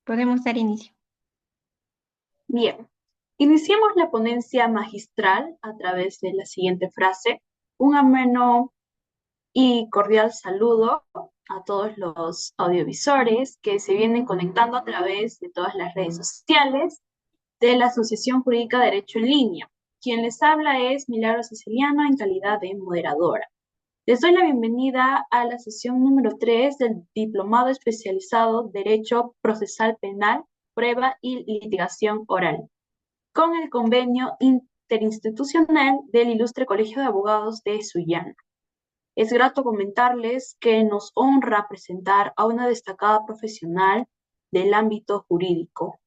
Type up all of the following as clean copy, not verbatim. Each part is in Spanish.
Podemos dar inicio. Bien, iniciemos la ponencia magistral a través de la siguiente frase. Un ameno y cordial saludo a todos los audiovisores que se vienen conectando a través de todas las redes sociales de la Asociación Jurídica Derecho en Línea. Quien les habla es Milagro Siciliano en calidad de moderadora. Les doy la bienvenida a la sesión número 3 del Diplomado Especializado Derecho Procesal Penal, Prueba y Litigación Oral, con el convenio interinstitucional del Ilustre Colegio de Abogados de Sullana. Es grato comentarles que nos honra presentar a una destacada profesional del ámbito jurídico.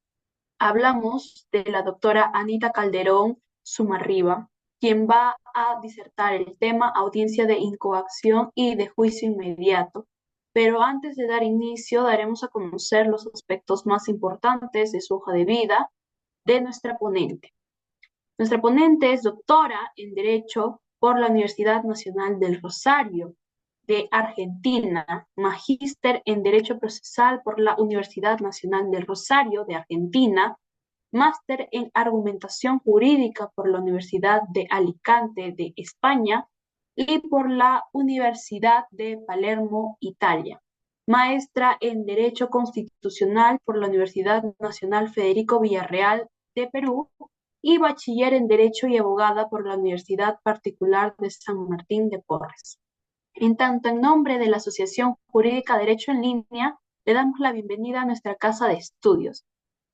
Hablamos de la doctora Anita Calderón Sumarriba, quien va a disertar el tema audiencia de incoacción y de juicio inmediato. Pero antes de dar inicio, daremos a conocer los aspectos más importantes de su hoja de vida de nuestra ponente. Nuestra ponente es doctora en Derecho por la Universidad Nacional del Rosario de Argentina, magíster en Derecho Procesal por la Universidad Nacional del Rosario de Argentina, máster en Argumentación Jurídica por la Universidad de Alicante de España y por la Universidad de Palermo, Italia. Maestra en Derecho Constitucional por la Universidad Nacional Federico Villarreal de Perú y bachiller en Derecho y abogada por la Universidad Particular de San Martín de Porres. En tanto, en nombre de la Asociación Jurídica Derecho en Línea, le damos la bienvenida a nuestra casa de estudios.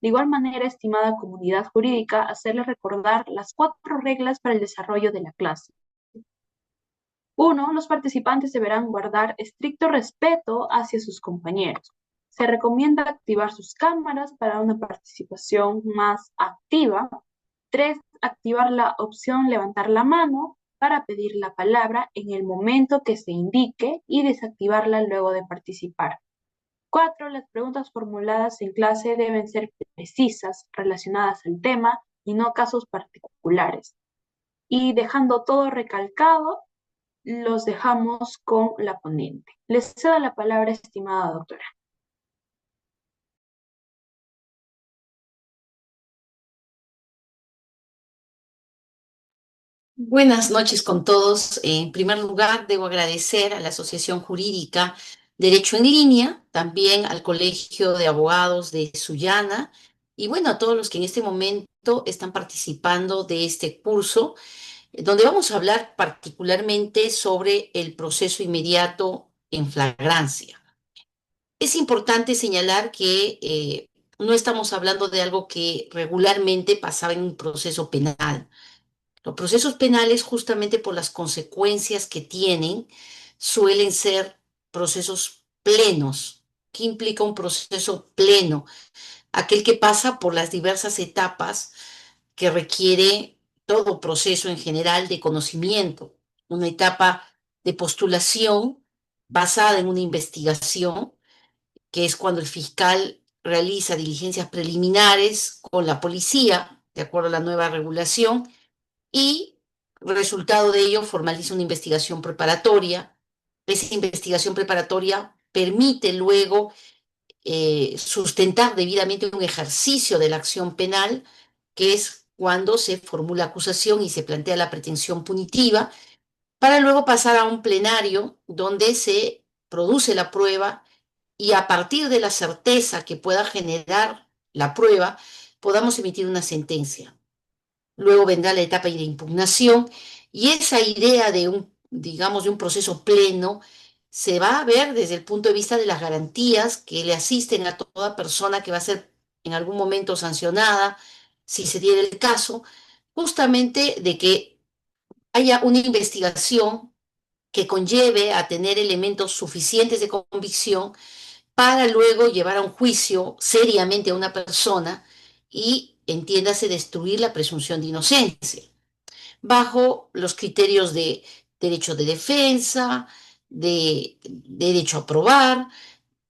De igual manera, estimada comunidad jurídica, hacerles recordar las 4 reglas para el desarrollo de la clase. 1. Los participantes deberán guardar estricto respeto hacia sus compañeros. Se recomienda activar sus cámaras para una participación más activa. 3. Activar la opción levantar la mano para pedir la palabra en el momento que se indique y desactivarla luego de participar. 4. Las preguntas formuladas en clase deben ser precisas, relacionadas al tema y no casos particulares. Y dejando todo recalcado, los dejamos con la ponente. Les cedo la palabra, estimada doctora. Buenas noches con todos. En primer lugar, debo agradecer a la Asociación Jurídica Derecho en Línea, también al Colegio de Abogados de Sullana y bueno, a todos los que en este momento están participando de este curso, donde vamos a hablar particularmente sobre el proceso inmediato en flagrancia. Es importante señalar que no estamos hablando de algo que regularmente pasaba en un proceso penal. Los procesos penales, justamente por las consecuencias que tienen, suelen ser procesos plenos. ¿Qué implica un proceso pleno? Aquel que pasa por las diversas etapas que requiere todo proceso en general de conocimiento. Una etapa de postulación basada en una investigación, que es cuando el fiscal realiza diligencias preliminares con la policía, de acuerdo a la nueva regulación, y resultado de ello formaliza una investigación preparatoria. Esa investigación preparatoria permite luego sustentar debidamente un ejercicio de la acción penal, que es cuando se formula acusación y se plantea la pretensión punitiva, para luego pasar a un plenario donde se produce la prueba y a partir de la certeza que pueda generar la prueba, podamos emitir una sentencia. Luego vendrá la etapa de impugnación y esa idea de digamos, de un proceso pleno se va a ver desde el punto de vista de las garantías que le asisten a toda persona que va a ser en algún momento sancionada, si se diera el caso, justamente de que haya una investigación que conlleve a tener elementos suficientes de convicción para luego llevar a un juicio seriamente a una persona y, entiéndase, destruir la presunción de inocencia, bajo los criterios de derecho de defensa, de derecho a probar,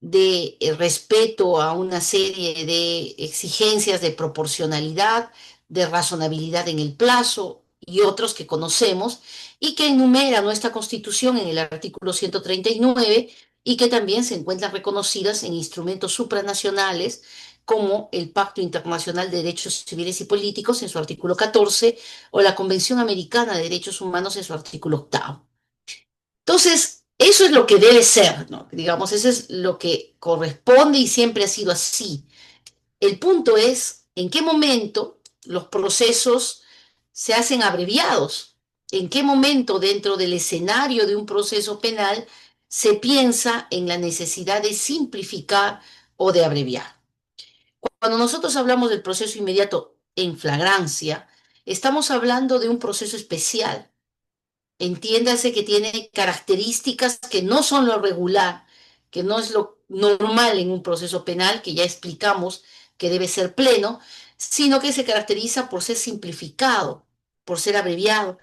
de respeto a una serie de exigencias de proporcionalidad, de razonabilidad en el plazo y otros que conocemos y que enumera nuestra Constitución en el artículo 139 y que también se encuentran reconocidas en instrumentos supranacionales como el Pacto Internacional de Derechos Civiles y Políticos en su artículo 14 o la Convención Americana de Derechos Humanos en su artículo 8. Entonces, eso es lo que debe ser, ¿no? Digamos, eso es lo que corresponde y siempre ha sido así. El punto es en qué momento los procesos se hacen abreviados, en qué momento dentro del escenario de un proceso penal se piensa en la necesidad de simplificar o de abreviar. Cuando nosotros hablamos del proceso inmediato en flagrancia, estamos hablando de un proceso especial. Entiéndase que tiene características que no son lo regular, que no es lo normal en un proceso penal, que ya explicamos que debe ser pleno, sino que se caracteriza por ser simplificado, por ser abreviado.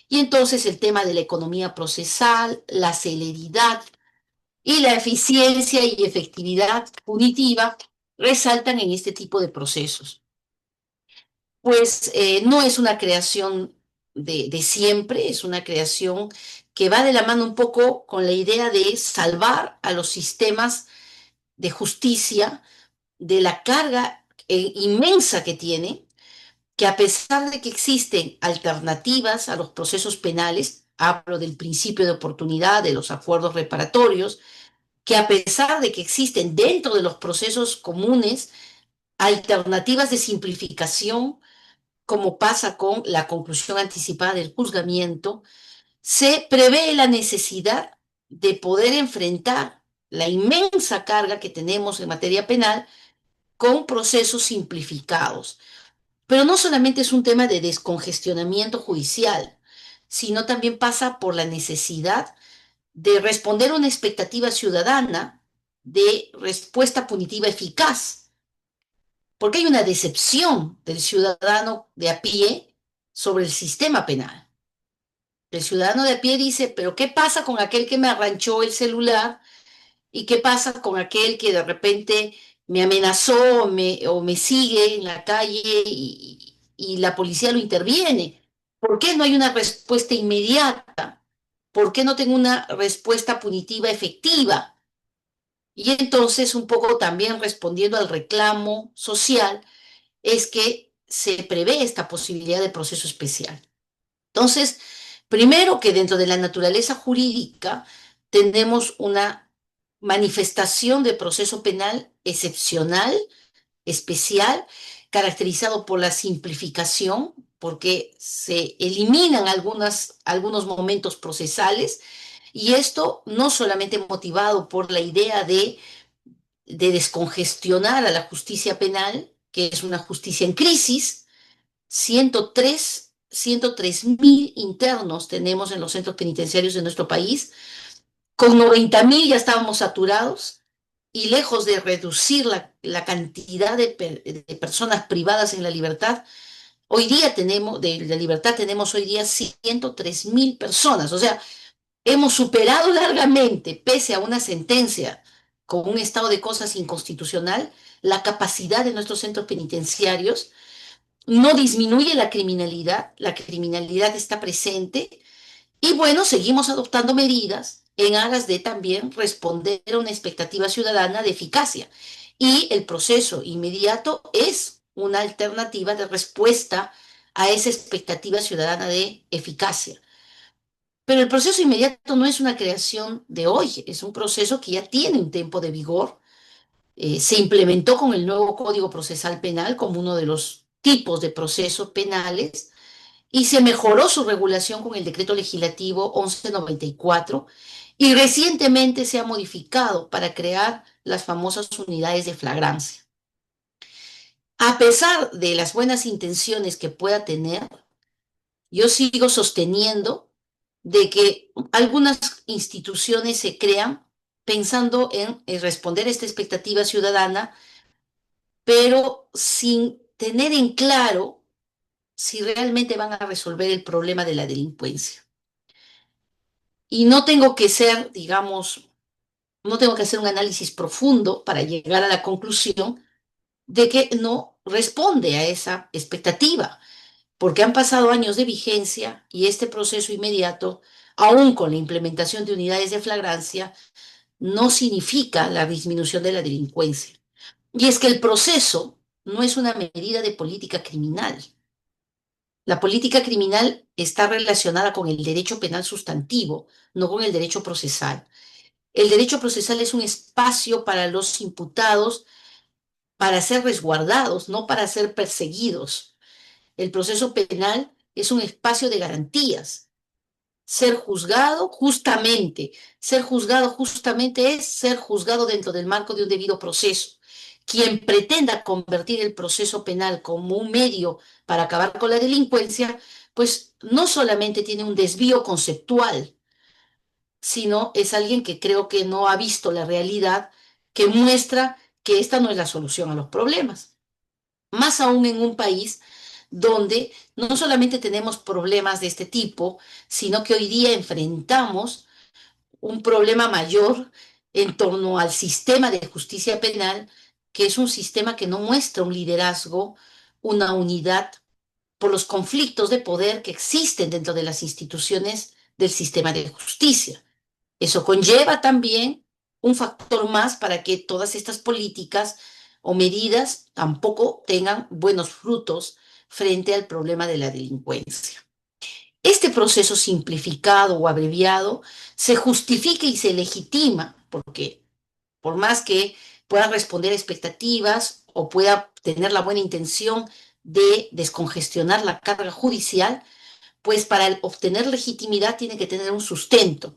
Y entonces el tema de la economía procesal, la celeridad y la eficiencia y efectividad punitiva resaltan en este tipo de procesos. Pues no es una creación de siempre, es una creación que va de la mano un poco con la idea de salvar a los sistemas de justicia de la carga inmensa que tiene, que a pesar de que existen alternativas a los procesos penales, hablo del principio de oportunidad, de los acuerdos reparatorios, que a pesar de que existen dentro de los procesos comunes alternativas de simplificación, como pasa con la conclusión anticipada del juzgamiento, se prevé la necesidad de poder enfrentar la inmensa carga que tenemos en materia penal con procesos simplificados. Pero no solamente es un tema de descongestionamiento judicial, sino también pasa por la necesidad de responder a una expectativa ciudadana de respuesta punitiva eficaz, porque hay una decepción del ciudadano de a pie sobre el sistema penal. El ciudadano de a pie dice, pero ¿qué pasa con aquel que me arranchó el celular? ¿Y qué pasa con aquel que de repente me amenazó o me sigue en la calle y la policía lo interviene? ¿Por qué no hay una respuesta inmediata? ¿Por qué no tengo una respuesta punitiva efectiva? Y entonces, un poco también respondiendo al reclamo social, es que se prevé esta posibilidad de proceso especial. Entonces, primero que dentro de la naturaleza jurídica tenemos una manifestación de proceso penal excepcional, especial, caracterizado por la simplificación, porque se eliminan algunos momentos procesales, y esto no solamente motivado por la idea de descongestionar a la justicia penal, que es una justicia en crisis. 103.000 internos tenemos en los centros penitenciarios de nuestro país. Con 90.000 ya estábamos saturados y lejos de reducir la cantidad de personas privadas en la libertad, hoy día tenemos, de la libertad tenemos hoy día 103.000 personas. O sea, hemos superado largamente, pese a una sentencia con un estado de cosas inconstitucional, la capacidad de nuestros centros penitenciarios. No disminuye la criminalidad está presente y bueno, seguimos adoptando medidas en aras de también responder a una expectativa ciudadana de eficacia. Y el proceso inmediato es una alternativa de respuesta a esa expectativa ciudadana de eficacia. Pero el proceso inmediato no es una creación de hoy, es un proceso que ya tiene un tiempo de vigor. Se implementó con el nuevo Código Procesal Penal como uno de los tipos de procesos penales y se mejoró su regulación con el decreto legislativo 1194 y recientemente se ha modificado para crear las famosas unidades de flagrancia. A pesar de las buenas intenciones que pueda tener, yo sigo sosteniendo de que algunas instituciones se crean pensando en responder a esta expectativa ciudadana, pero sin tener en claro si realmente van a resolver el problema de la delincuencia. Y no tengo que ser, digamos, no tengo que hacer un análisis profundo para llegar a la conclusión de que no responde a esa expectativa, porque han pasado años de vigencia y este proceso inmediato, aún con la implementación de unidades de flagrancia, no significa la disminución de la delincuencia. Y es que el proceso no es una medida de política criminal. La política criminal está relacionada con el derecho penal sustantivo, no con el derecho procesal. El derecho procesal es un espacio para los imputados para ser resguardados, no para ser perseguidos. El proceso penal es un espacio de garantías. Ser juzgado justamente es ser juzgado dentro del marco de un debido proceso. Quien pretenda convertir el proceso penal como un medio para acabar con la delincuencia, pues no solamente tiene un desvío conceptual, sino es alguien que creo que no ha visto la realidad que muestra que esta no es la solución a los problemas. Más aún en un país donde no solamente tenemos problemas de este tipo, sino que hoy día enfrentamos un problema mayor en torno al sistema de justicia penal, que es un sistema que no muestra un liderazgo, una unidad por los conflictos de poder que existen dentro de las instituciones del sistema de justicia. Eso conlleva también un factor más para que todas estas políticas o medidas tampoco tengan buenos frutos frente al problema de la delincuencia. Este proceso simplificado o abreviado se justifica y se legitima porque por más que pueda responder a expectativas o pueda tener la buena intención de descongestionar la carga judicial, pues para obtener legitimidad tiene que tener un sustento.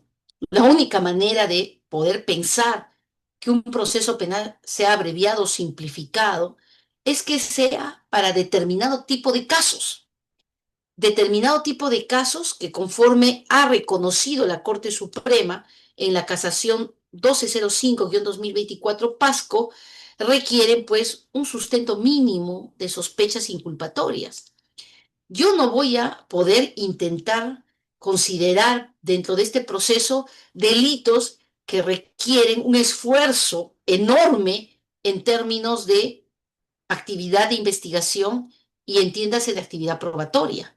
La única manera de poder pensar que un proceso penal sea abreviado o simplificado es que sea para determinado tipo de casos que conforme ha reconocido la Corte Suprema en la casación 1205-2024 PASCO, requieren pues un sustento mínimo de sospechas inculpatorias. Yo no voy a poder intentar considerar dentro de este proceso delitos que requieren un esfuerzo enorme en términos de actividad de investigación y entiéndase de actividad probatoria.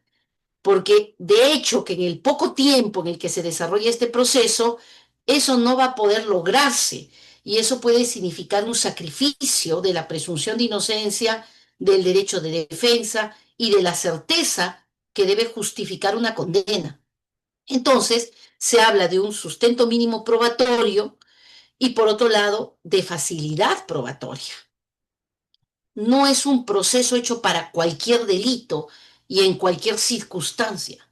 Porque de hecho que en el poco tiempo en el que se desarrolla este proceso, eso no va a poder lograrse y eso puede significar un sacrificio de la presunción de inocencia, del derecho de defensa y de la certeza que debe justificar una condena. Entonces, se habla de un sustento mínimo probatorio y por otro lado, de facilidad probatoria. No es un proceso hecho para cualquier delito y en cualquier circunstancia.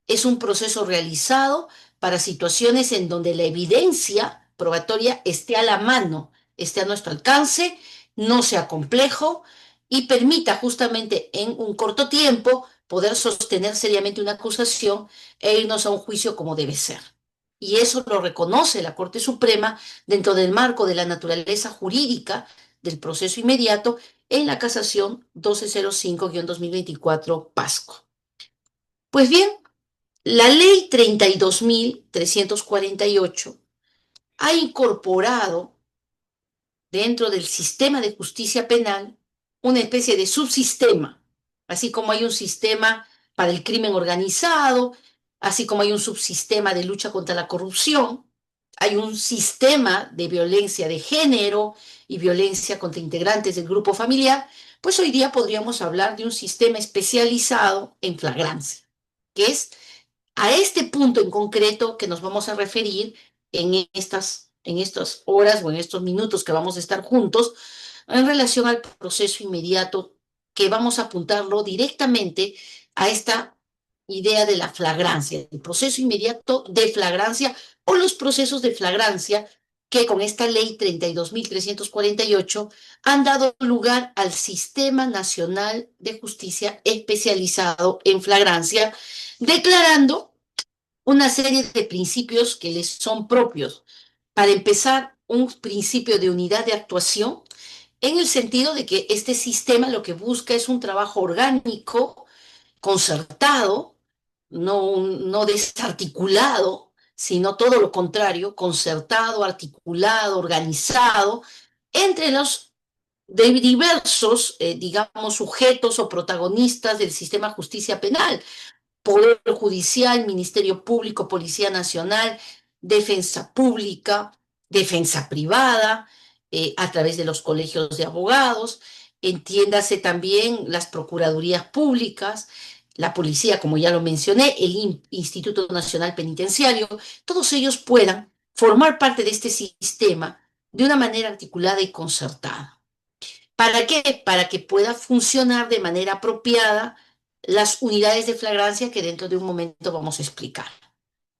Es un proceso realizado para situaciones en donde la evidencia probatoria esté a la mano, esté a nuestro alcance, no sea complejo y permita justamente en un corto tiempo poder sostener seriamente una acusación e irnos a un juicio como debe ser. Y eso lo reconoce la Corte Suprema dentro del marco de la naturaleza jurídica del proceso inmediato en la casación 1205-2024 PASCO. Pues bien, la ley 32.348 ha incorporado dentro del sistema de justicia penal una especie de subsistema, así como hay un sistema para el crimen organizado, así como hay un subsistema de lucha contra la corrupción, hay un sistema de violencia de género y violencia contra integrantes del grupo familiar, pues hoy día podríamos hablar de un sistema especializado en flagrancia, que es a este punto en concreto que nos vamos a referir en estas horas o en estos minutos que vamos a estar juntos en relación al proceso inmediato que vamos a apuntarlo directamente a esta idea de la flagrancia, el proceso inmediato de flagrancia o los procesos de flagrancia que con esta ley 32.348 han dado lugar al Sistema Nacional de Justicia Especializado en Flagrancia, declarando una serie de principios que les son propios. Para empezar, un principio de unidad de actuación en el sentido de que este sistema lo que busca es un trabajo orgánico, concertado, no desarticulado, sino todo lo contrario, concertado, articulado, organizado, entre los de diversos, digamos, sujetos o protagonistas del sistema de justicia penal. Poder Judicial, Ministerio Público, Policía Nacional, Defensa Pública, Defensa Privada, a través de los colegios de abogados, entiéndase también las procuradurías públicas, la policía, como ya lo mencioné, el Instituto Nacional Penitenciario, todos ellos puedan formar parte de este sistema de una manera articulada y concertada. ¿Para qué? Para que pueda funcionar de manera apropiada las unidades de flagrancia que dentro de un momento vamos a explicar.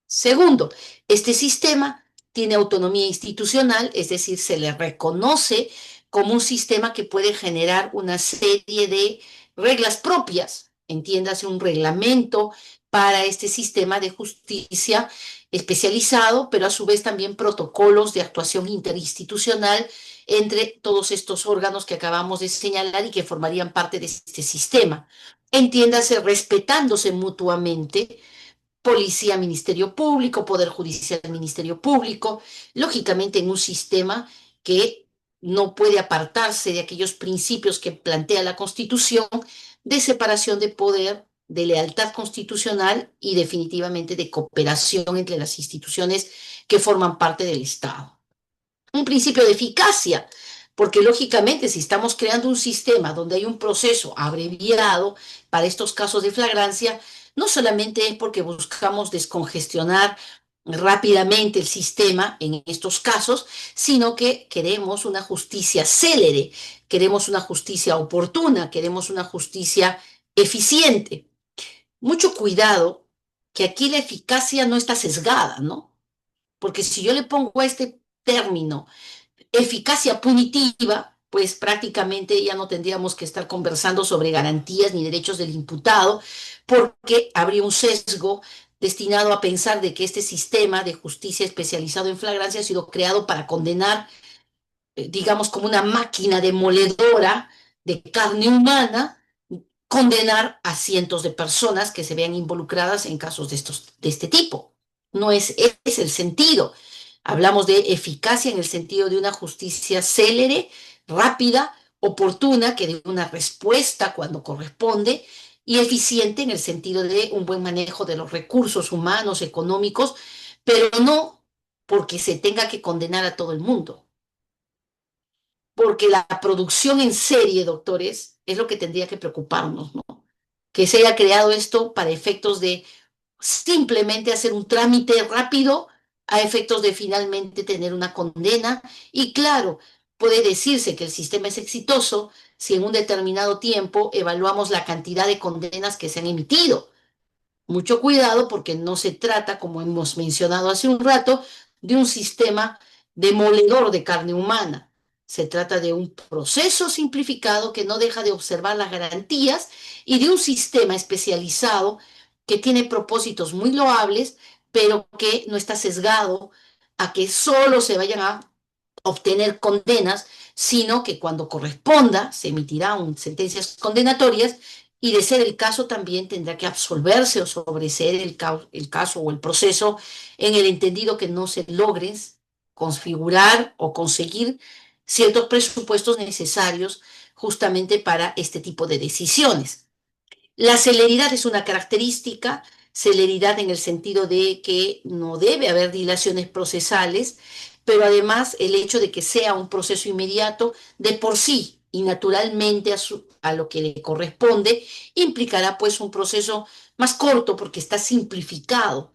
Segundo, este sistema tiene autonomía institucional, es decir, se le reconoce como un sistema que puede generar una serie de reglas propias, entiéndase un reglamento para este sistema de justicia especializado, pero a su vez también protocolos de actuación interinstitucional entre todos estos órganos que acabamos de señalar y que formarían parte de este sistema. Entiéndase respetándose mutuamente policía, Ministerio Público, Poder Judicial, Ministerio Público, lógicamente en un sistema que no puede apartarse de aquellos principios que plantea la Constitución de separación de poder, de lealtad constitucional y definitivamente de cooperación entre las instituciones que forman parte del Estado. Un principio de eficacia, porque lógicamente si estamos creando un sistema donde hay un proceso abreviado para estos casos de flagrancia, no solamente es porque buscamos descongestionar rápidamente el sistema en estos casos, sino que queremos una justicia célere, queremos una justicia oportuna, queremos una justicia eficiente. Mucho cuidado que aquí la eficacia no está sesgada, ¿no? Porque si yo le pongo a este término eficacia punitiva, pues prácticamente ya no tendríamos que estar conversando sobre garantías ni derechos del imputado, porque habría un sesgo destinado a pensar de que este sistema de justicia especializado en flagrancia ha sido creado para condenar, digamos, como una máquina demoledora de carne humana, condenar a cientos de personas que se vean involucradas en casos de este tipo. No es el sentido. Hablamos de eficacia en el sentido de una justicia célere, rápida, oportuna, que dé una respuesta cuando corresponde, y eficiente en el sentido de un buen manejo de los recursos humanos, económicos, pero no porque se tenga que condenar a todo el mundo, porque la producción en serie, doctores, es lo que tendría que preocuparnos, ¿no? Que se haya creado esto para efectos de simplemente hacer un trámite rápido a efectos de finalmente tener una condena. Y claro, puede decirse que el sistema es exitoso si en un determinado tiempo evaluamos la cantidad de condenas que se han emitido. Mucho cuidado porque no se trata, como hemos mencionado hace un rato, de un sistema demoledor de carne humana. Se trata de un proceso simplificado que no deja de observar las garantías y de un sistema especializado que tiene propósitos muy loables, pero que no está sesgado a que solo se vayan a obtener condenas, sino que cuando corresponda se emitirán sentencias condenatorias y de ser el caso también tendrá que absolverse o sobreseer el caso o el proceso en el entendido que no se logren configurar o conseguir ciertos presupuestos necesarios justamente para este tipo de decisiones. La celeridad es una característica, celeridad en el sentido de que no debe haber dilaciones procesales, pero además el hecho de que sea un proceso inmediato de por sí y naturalmente a lo que le corresponde, implicará pues un proceso más corto porque está simplificado.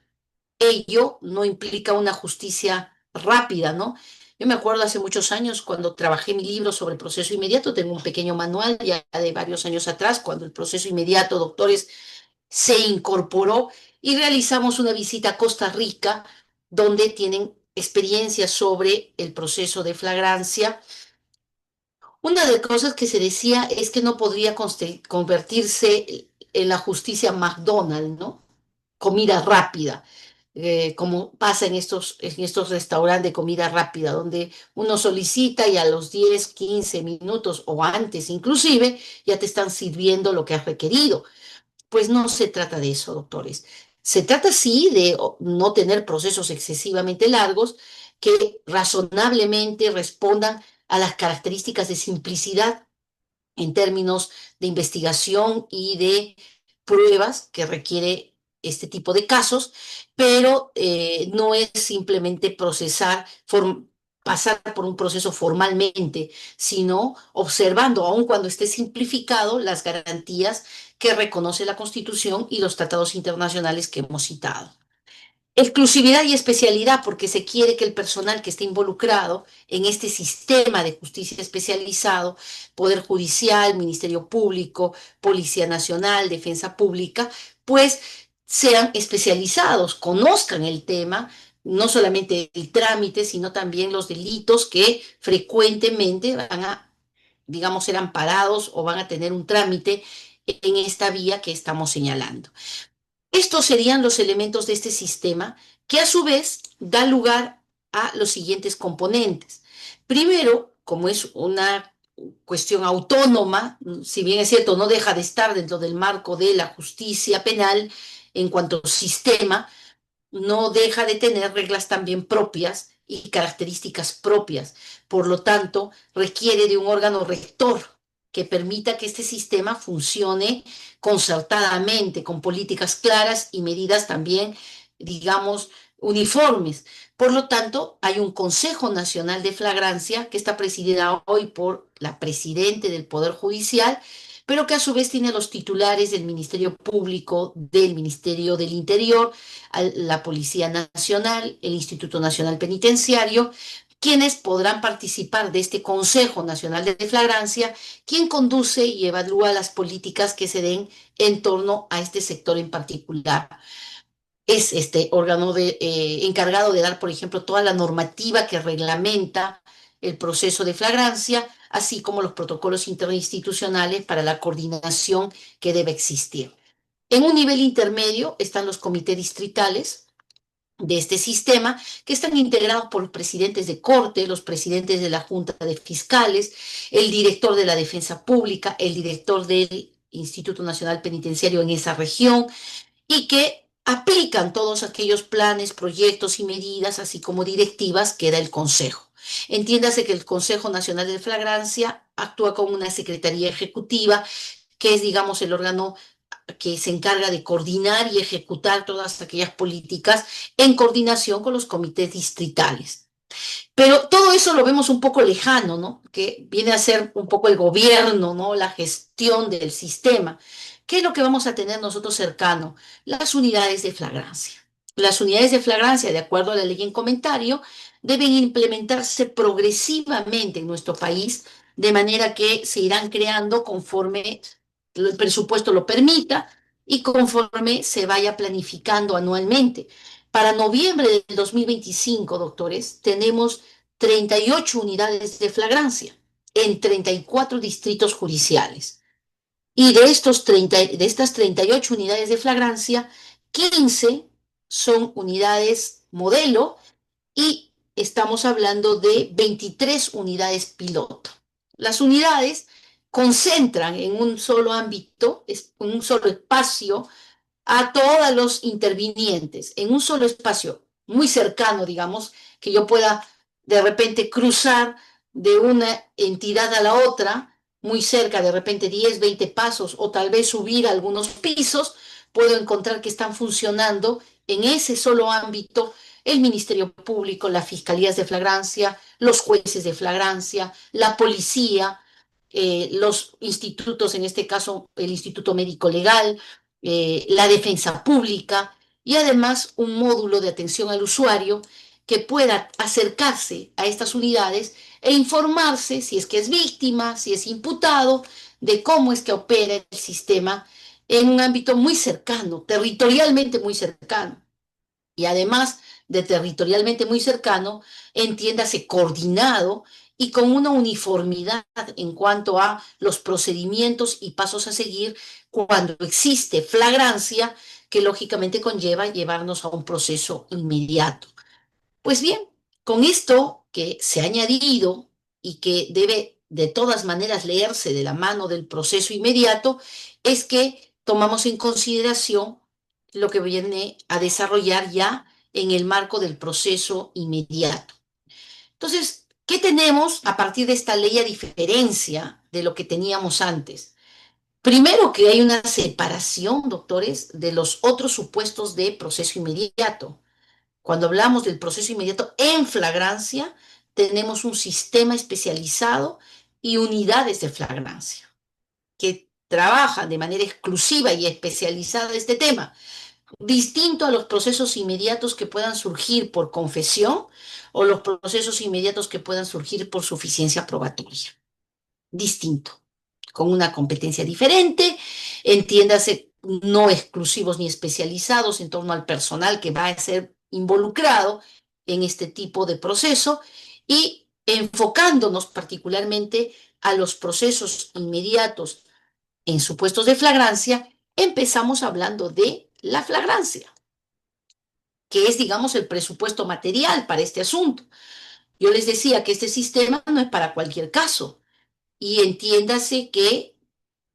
Ello no implica una justicia rápida, ¿no? Yo me acuerdo hace muchos años cuando trabajé mi libro sobre el proceso inmediato, tengo un pequeño manual ya de varios años atrás, cuando el proceso inmediato, doctores, se incorporó y realizamos una visita a Costa Rica, donde tienen experiencias sobre el proceso de flagrancia. Una de las cosas que se decía es que no podría convertirse en la justicia McDonald's, ¿no? Comida rápida, como pasa en estos restaurantes de comida rápida, donde uno solicita y a los 10, 15 minutos o antes inclusive ya te están sirviendo lo que has requerido. Pues no se trata de eso, doctores. Se trata sí de no tener procesos excesivamente largos que razonablemente respondan a las características de simplicidad en términos de investigación y de pruebas que requiere este tipo de casos, pero no es simplemente procesar pasar por un proceso formalmente, sino observando, aun cuando esté simplificado, las garantías que reconoce la Constitución y los tratados internacionales que hemos citado. Exclusividad y especialidad, porque se quiere que el personal que esté involucrado en este sistema de justicia especializado, Poder Judicial, Ministerio Público, Policía Nacional, Defensa Pública, pues sean especializados, conozcan el tema, no solamente el trámite, sino también los delitos que frecuentemente van a, digamos, ser amparados o van a tener un trámite en esta vía que estamos señalando. Estos serían los elementos de este sistema que a su vez da lugar a los siguientes componentes. Primero, como es una cuestión autónoma, si bien es cierto, no deja de estar dentro del marco de la justicia penal en cuanto sistema, no deja de tener reglas también propias y características propias. Por lo tanto, requiere de un órgano rector que permita que este sistema funcione concertadamente, con políticas claras y medidas también, digamos, uniformes. Por lo tanto, hay un Consejo Nacional de Flagrancia que está presidida hoy por la presidenta del Poder Judicial, pero que a su vez tiene los titulares del Ministerio Público, del Ministerio del Interior, la Policía Nacional, el Instituto Nacional Penitenciario, quienes podrán participar de este Consejo Nacional de Flagrancia, quien conduce y evalúa las políticas que se den en torno a este sector en particular. Es este órgano encargado de dar, por ejemplo, toda la normativa que reglamenta el proceso de flagrancia, así como los protocolos interinstitucionales para la coordinación que debe existir. En un nivel intermedio están los comités distritales de este sistema, que están integrados por los presidentes de corte, los presidentes de la Junta de Fiscales, el director de la Defensa Pública, el director del Instituto Nacional Penitenciario en esa región, y que aplican todos aquellos planes, proyectos y medidas, así como directivas que da el Consejo. Entiéndase que el Consejo Nacional de Flagrancia actúa como una secretaría ejecutiva, que es, digamos, el órgano que se encarga de coordinar y ejecutar todas aquellas políticas en coordinación con los comités distritales. Pero todo eso lo vemos un poco lejano, ¿no? Que viene a ser un poco el gobierno, ¿no? La gestión del sistema. ¿Qué es lo que vamos a tener nosotros cercano? Las unidades de flagrancia. Las unidades de flagrancia, de acuerdo a la ley en comentario, deben implementarse progresivamente en nuestro país, de manera que se irán creando conforme el presupuesto lo permita y conforme se vaya planificando anualmente. Para noviembre del 2025, doctores, tenemos 38 unidades de flagrancia en 34 distritos judiciales. Y de estas 38 unidades de flagrancia, 15 son unidades modelo y estamos hablando de 23 unidades piloto. Las unidades concentran en un solo ámbito, en un solo espacio, a todos los intervinientes en un solo espacio muy cercano, digamos, que yo pueda de repente cruzar de una entidad a la otra, muy cerca, de repente 10, 20 pasos, o tal vez subir algunos pisos, puedo encontrar que están funcionando en ese solo ámbito el Ministerio Público, las fiscalías de flagrancia, los jueces de flagrancia, la policía, los institutos, en este caso el Instituto Médico Legal, la defensa pública y además un módulo de atención al usuario que pueda acercarse a estas unidades e informarse si es que es víctima, si es imputado, de cómo es que opera el sistema en un ámbito muy cercano, territorialmente muy cercano. Y además de territorialmente muy cercano, entiéndase coordinado y con una uniformidad en cuanto a los procedimientos y pasos a seguir cuando existe flagrancia que lógicamente conlleva llevarnos a un proceso inmediato. Pues bien, con esto que se ha añadido y que debe de todas maneras leerse de la mano del proceso inmediato, es que tomamos en consideración lo que viene a desarrollar ya en el marco del proceso inmediato. Entonces, ¿qué tenemos a partir de esta ley a diferencia de lo que teníamos antes? Primero que hay una separación, doctores, de los otros supuestos de proceso inmediato. Cuando hablamos del proceso inmediato en flagrancia, tenemos un sistema especializado y unidades de flagrancia que trabajan de manera exclusiva y especializada este tema, distinto a los procesos inmediatos que puedan surgir por confesión o los procesos inmediatos que puedan surgir por suficiencia probatoria. Distinto, con una competencia diferente, entiéndase, no exclusivos ni especializados en torno al personal que va a ser involucrado en este tipo de proceso y enfocándonos particularmente a los procesos inmediatos en supuestos de flagrancia, empezamos hablando de la flagrancia, que es, digamos, el presupuesto material para este asunto. Yo les decía que este sistema no es para cualquier caso y entiéndase que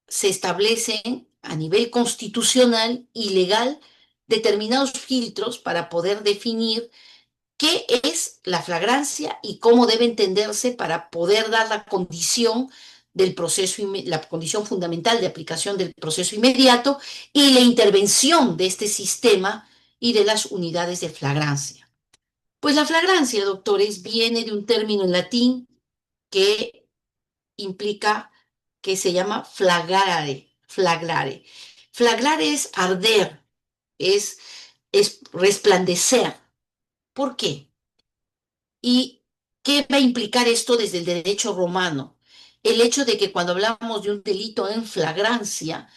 se establecen a nivel constitucional y legal determinados filtros para poder definir qué es la flagrancia y cómo debe entenderse para poder dar la condición del proceso, la condición fundamental de aplicación del proceso inmediato y la intervención de este sistema y de las unidades de flagrancia. Pues la flagrancia, doctores, viene de un término en latín que implica, que se llama flagrare, flagrare. Flagrare es arder, es, es resplandecer. ¿Por qué? ¿Y qué va a implicar esto desde el derecho romano? El hecho de que cuando hablamos de un delito en flagrancia,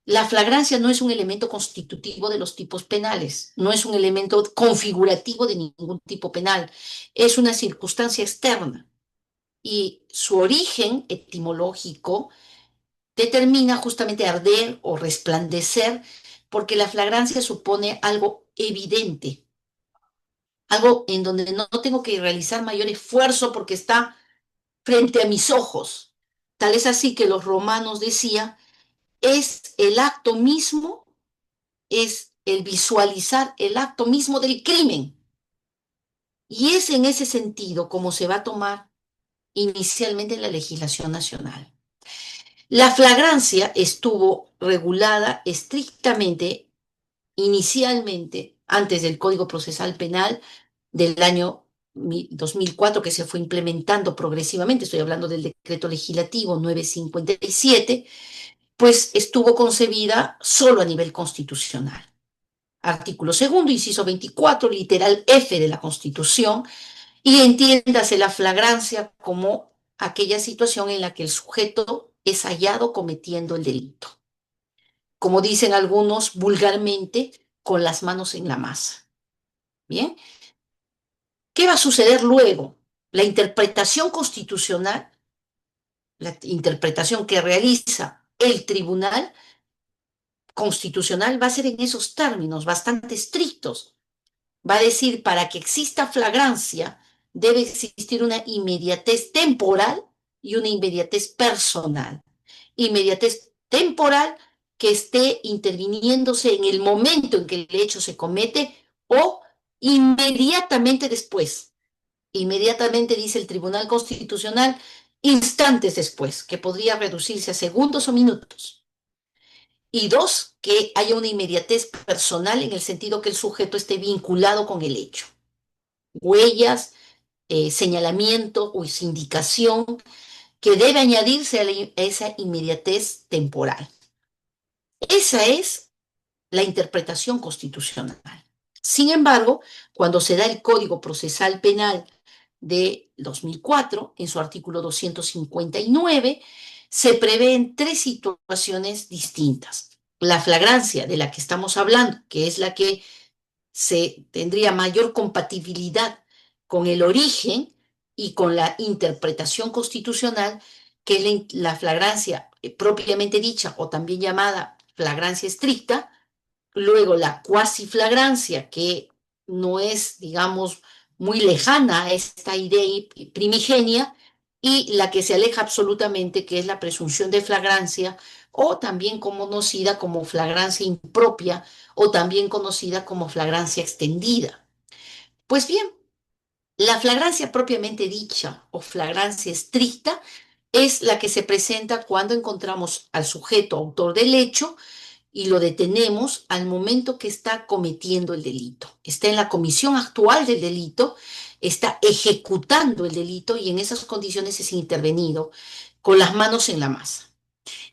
la flagrancia no es un elemento constitutivo de los tipos penales, no es un elemento configurativo de ningún tipo penal, es una circunstancia externa y su origen etimológico determina justamente arder o resplandecer porque la flagrancia supone algo evidente, algo en donde no tengo que realizar mayor esfuerzo porque está frente a mis ojos. Tal es así que los romanos decían, es el acto mismo, es el visualizar el acto mismo del crimen. Y es en ese sentido como se va a tomar inicialmente en la legislación nacional. La flagrancia estuvo regulada estrictamente inicialmente antes del Código Procesal Penal del año 2004, que se fue implementando progresivamente, estoy hablando del decreto legislativo 957, pues estuvo concebida solo a nivel constitucional. Artículo segundo, inciso 24, literal F de la Constitución, y entiéndase la flagrancia como aquella situación en la que el sujeto es hallado cometiendo el delito. Como dicen algunos vulgarmente, con las manos en la masa. ¿Bien? ¿Qué va a suceder luego? La interpretación constitucional, la interpretación que realiza el Tribunal Constitucional va a ser en esos términos bastante estrictos. Va a decir, para que exista flagrancia, debe existir una inmediatez temporal y una inmediatez personal. Inmediatez temporal que esté interviniéndose en el momento en que el hecho se comete o inmediatamente después. Inmediatamente, dice el Tribunal Constitucional, instantes después, que podría reducirse a segundos o minutos. Y dos, que haya una inmediatez personal en el sentido que el sujeto esté vinculado con el hecho. Huellas, señalamiento o indicación que debe añadirse a esa inmediatez temporal. Esa es la interpretación constitucional. Sin embargo, cuando se da el Código Procesal Penal de 2004, en su artículo 259, se prevén tres situaciones distintas. La flagrancia de la que estamos hablando, que es la que se tendría mayor compatibilidad con el origen y con la interpretación constitucional, que es la flagrancia propiamente dicha o también llamada flagrancia estricta, luego la cuasiflagrancia, que no es, digamos, muy lejana a esta idea primigenia, y la que se aleja absolutamente, que es la presunción de flagrancia, o también conocida como flagrancia impropia, o también conocida como flagrancia extendida. Pues bien, la flagrancia propiamente dicha o flagrancia estricta es la que se presenta cuando encontramos al sujeto autor del hecho y lo detenemos al momento que está cometiendo el delito. Está en la comisión actual del delito está ejecutando el delito y en esas condiciones es intervenido con las manos en la masa.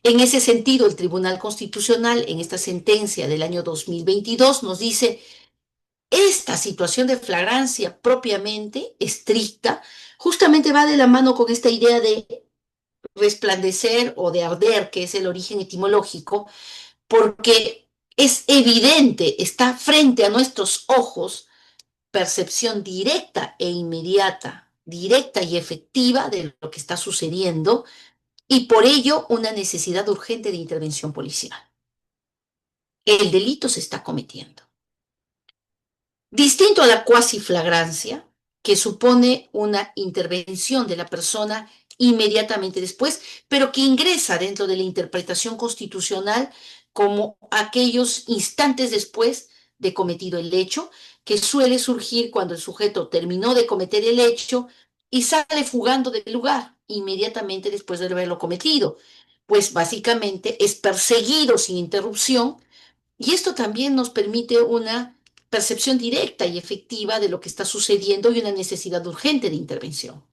En ese sentido, el Tribunal Constitucional, en esta sentencia del año 2022, nos dice, esta situación de flagrancia propiamente estricta, justamente va de la mano con esta idea de resplandecer o de arder, que es el origen etimológico, porque es evidente, está frente a nuestros ojos, percepción directa e inmediata, directa y efectiva de lo que está sucediendo, y por ello una necesidad urgente de intervención policial. El delito se está cometiendo. Distinto a la cuasiflagrancia, que supone una intervención de la persona inmediatamente después, pero que ingresa dentro de la interpretación constitucional como aquellos instantes después de cometido el hecho, que suele surgir cuando el sujeto terminó de cometer el hecho y sale fugando del lugar inmediatamente después de haberlo cometido, pues básicamente es perseguido sin interrupción y esto también nos permite una percepción directa y efectiva de lo que está sucediendo y una necesidad urgente de intervención.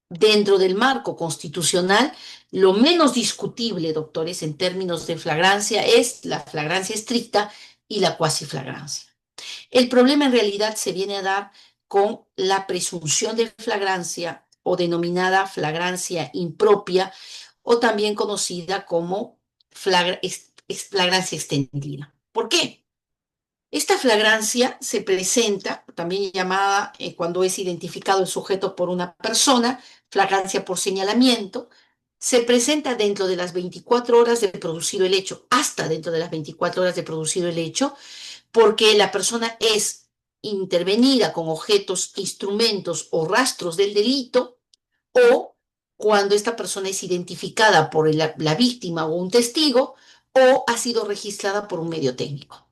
Dentro del marco constitucional, lo menos discutible, doctores, en términos de flagrancia es la flagrancia estricta y la cuasiflagrancia. El problema en realidad se viene a dar con la presunción de flagrancia o denominada flagrancia impropia o también conocida como flagrancia extendida. ¿Por qué? Esta flagrancia se presenta, también llamada cuando es identificado el sujeto por una persona, flagrancia por señalamiento, se presenta dentro de las 24 horas de producido el hecho, hasta dentro de las 24 horas de producido el hecho, porque la persona es intervenida con objetos, instrumentos o rastros del delito, o cuando esta persona es identificada por la víctima o un testigo, o ha sido registrada por un medio técnico.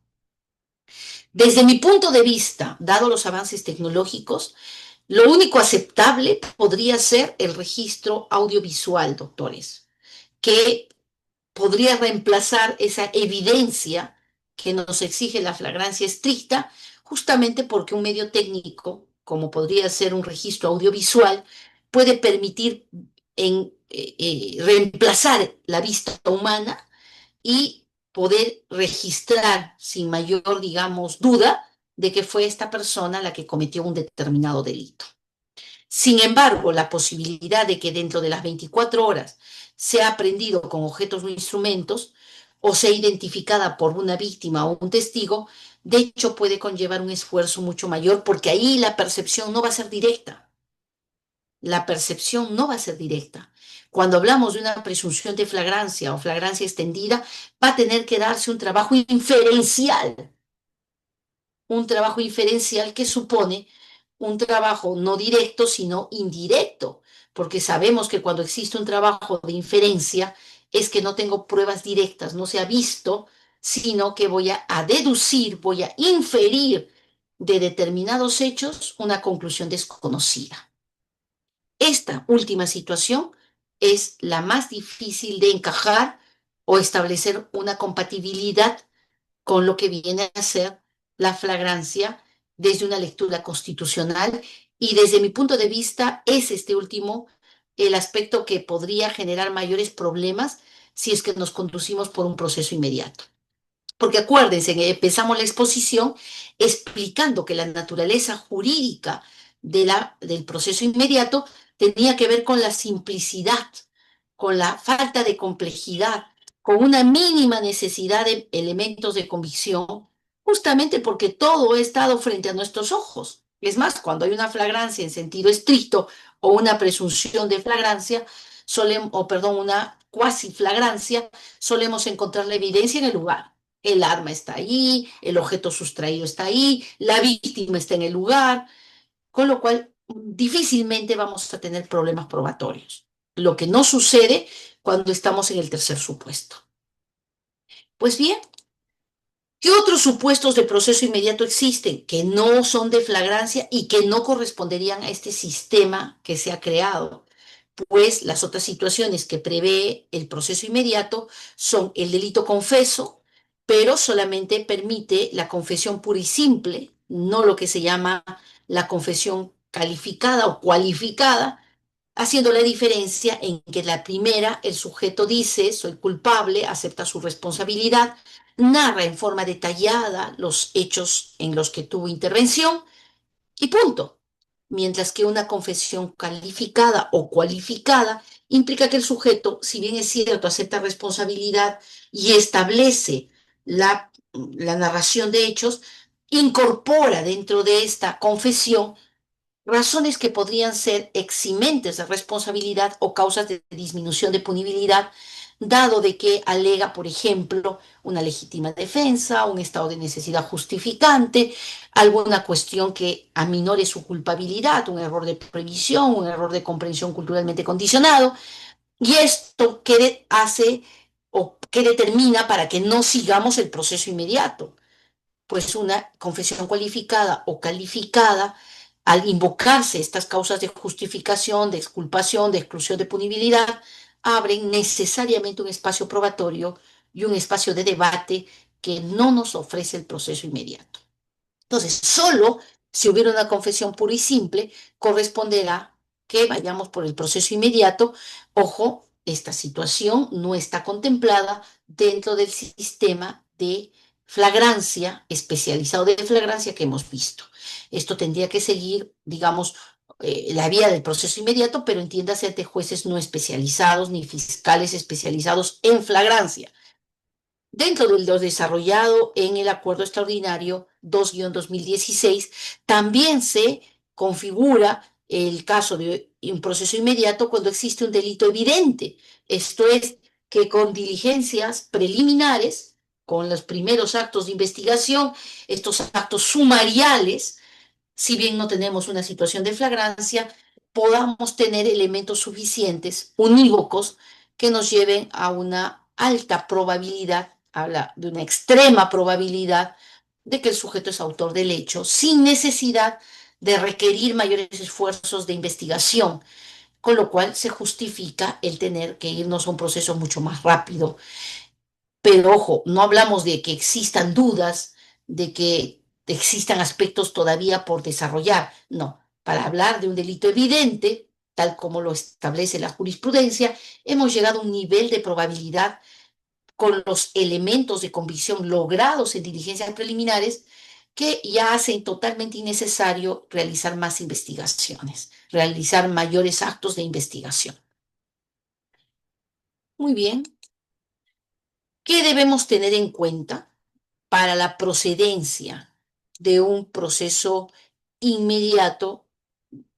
Desde mi punto de vista, dado los avances tecnológicos, lo único aceptable podría ser el registro audiovisual, doctores, que podría reemplazar esa evidencia que nos exige la flagrancia estricta, justamente porque un medio técnico, como podría ser un registro audiovisual, puede permitir reemplazar la vista humana y poder registrar sin mayor, digamos, duda de que fue esta persona la que cometió un determinado delito. Sin embargo, la posibilidad de que dentro de las 24 horas sea aprendido con objetos o instrumentos o sea identificada por una víctima o un testigo, de hecho puede conllevar un esfuerzo mucho mayor porque ahí la percepción no va a ser directa. La percepción no va a ser directa. Cuando hablamos de una presunción de flagrancia o flagrancia extendida, va a tener que darse un trabajo inferencial que supone un trabajo no directo, sino indirecto, porque sabemos que cuando existe un trabajo de inferencia es que no tengo pruebas directas, no se ha visto, sino que voy a deducir, voy a inferir de determinados hechos una conclusión desconocida. Esta última situación es la más difícil de encajar o establecer una compatibilidad con lo que viene a ser la flagrancia desde una lectura constitucional y desde mi punto de vista es este último el aspecto que podría generar mayores problemas si es que nos conducimos por un proceso inmediato. Porque acuérdense, empezamos la exposición explicando que la naturaleza jurídica del proceso inmediato tenía que ver con la simplicidad, con la falta de complejidad, con una mínima necesidad de elementos de convicción, justamente porque todo ha estado frente a nuestros ojos. Es más, cuando hay una flagrancia en sentido estricto o una presunción de flagrancia, una cuasi flagrancia, solemos encontrar la evidencia en el lugar. El arma está ahí, el objeto sustraído está ahí, la víctima está en el lugar, con lo cual difícilmente vamos a tener problemas probatorios. Lo que no sucede cuando estamos en el tercer supuesto. Pues bien, ¿qué otros supuestos de proceso inmediato existen que no son de flagrancia y que no corresponderían a este sistema que se ha creado? Pues las otras situaciones que prevé el proceso inmediato son el delito confeso, pero solamente permite la confesión pura y simple, no lo que se llama la confesión calificada o cualificada, haciendo la diferencia en que la primera, el sujeto dice, soy culpable, acepta su responsabilidad, narra en forma detallada los hechos en los que tuvo intervención y punto. Mientras que una confesión calificada o cualificada implica que el sujeto, si bien es cierto, acepta responsabilidad y establece la narración de hechos, incorpora dentro de esta confesión razones que podrían ser eximentes de responsabilidad o causas de disminución de punibilidad, dado de que alega, por ejemplo, una legítima defensa, un estado de necesidad justificante, alguna cuestión que aminore su culpabilidad, un error de previsión, un error de comprensión culturalmente condicionado, y esto qué hace o qué determina para que no sigamos el proceso inmediato, pues una confesión cualificada o calificada, al invocarse estas causas de justificación, de exculpación, de exclusión de punibilidad, abren necesariamente un espacio probatorio y un espacio de debate que no nos ofrece el proceso inmediato. Entonces, solo si hubiera una confesión pura y simple, corresponderá que vayamos por el proceso inmediato. Ojo, esta situación no está contemplada dentro del sistema de flagrancia, especializado de flagrancia que hemos visto. Esto tendría que seguir, digamos, la vía del proceso inmediato, pero entiéndase ante jueces no especializados ni fiscales especializados en flagrancia. Dentro de lo desarrollado en el Acuerdo Extraordinario 2-2016, también se configura el caso de un proceso inmediato cuando existe un delito evidente. Esto es, que con diligencias preliminares, con los primeros actos de investigación, estos actos sumariales, si bien no tenemos una situación de flagrancia, podamos tener elementos suficientes, unívocos, que nos lleven a una alta probabilidad, habla de una extrema probabilidad de que el sujeto es autor del hecho, sin necesidad de requerir mayores esfuerzos de investigación, con lo cual se justifica el tener que irnos a un proceso mucho más rápido. Pero ojo, no hablamos de que existan dudas, de que existan aspectos todavía por desarrollar. No, para hablar de un delito evidente, tal como lo establece la jurisprudencia, hemos llegado a un nivel de probabilidad con los elementos de convicción logrados en diligencias preliminares que ya hacen totalmente innecesario realizar más investigaciones, realizar mayores actos de investigación. Muy bien, ¿qué debemos tener en cuenta para la procedencia de un proceso inmediato,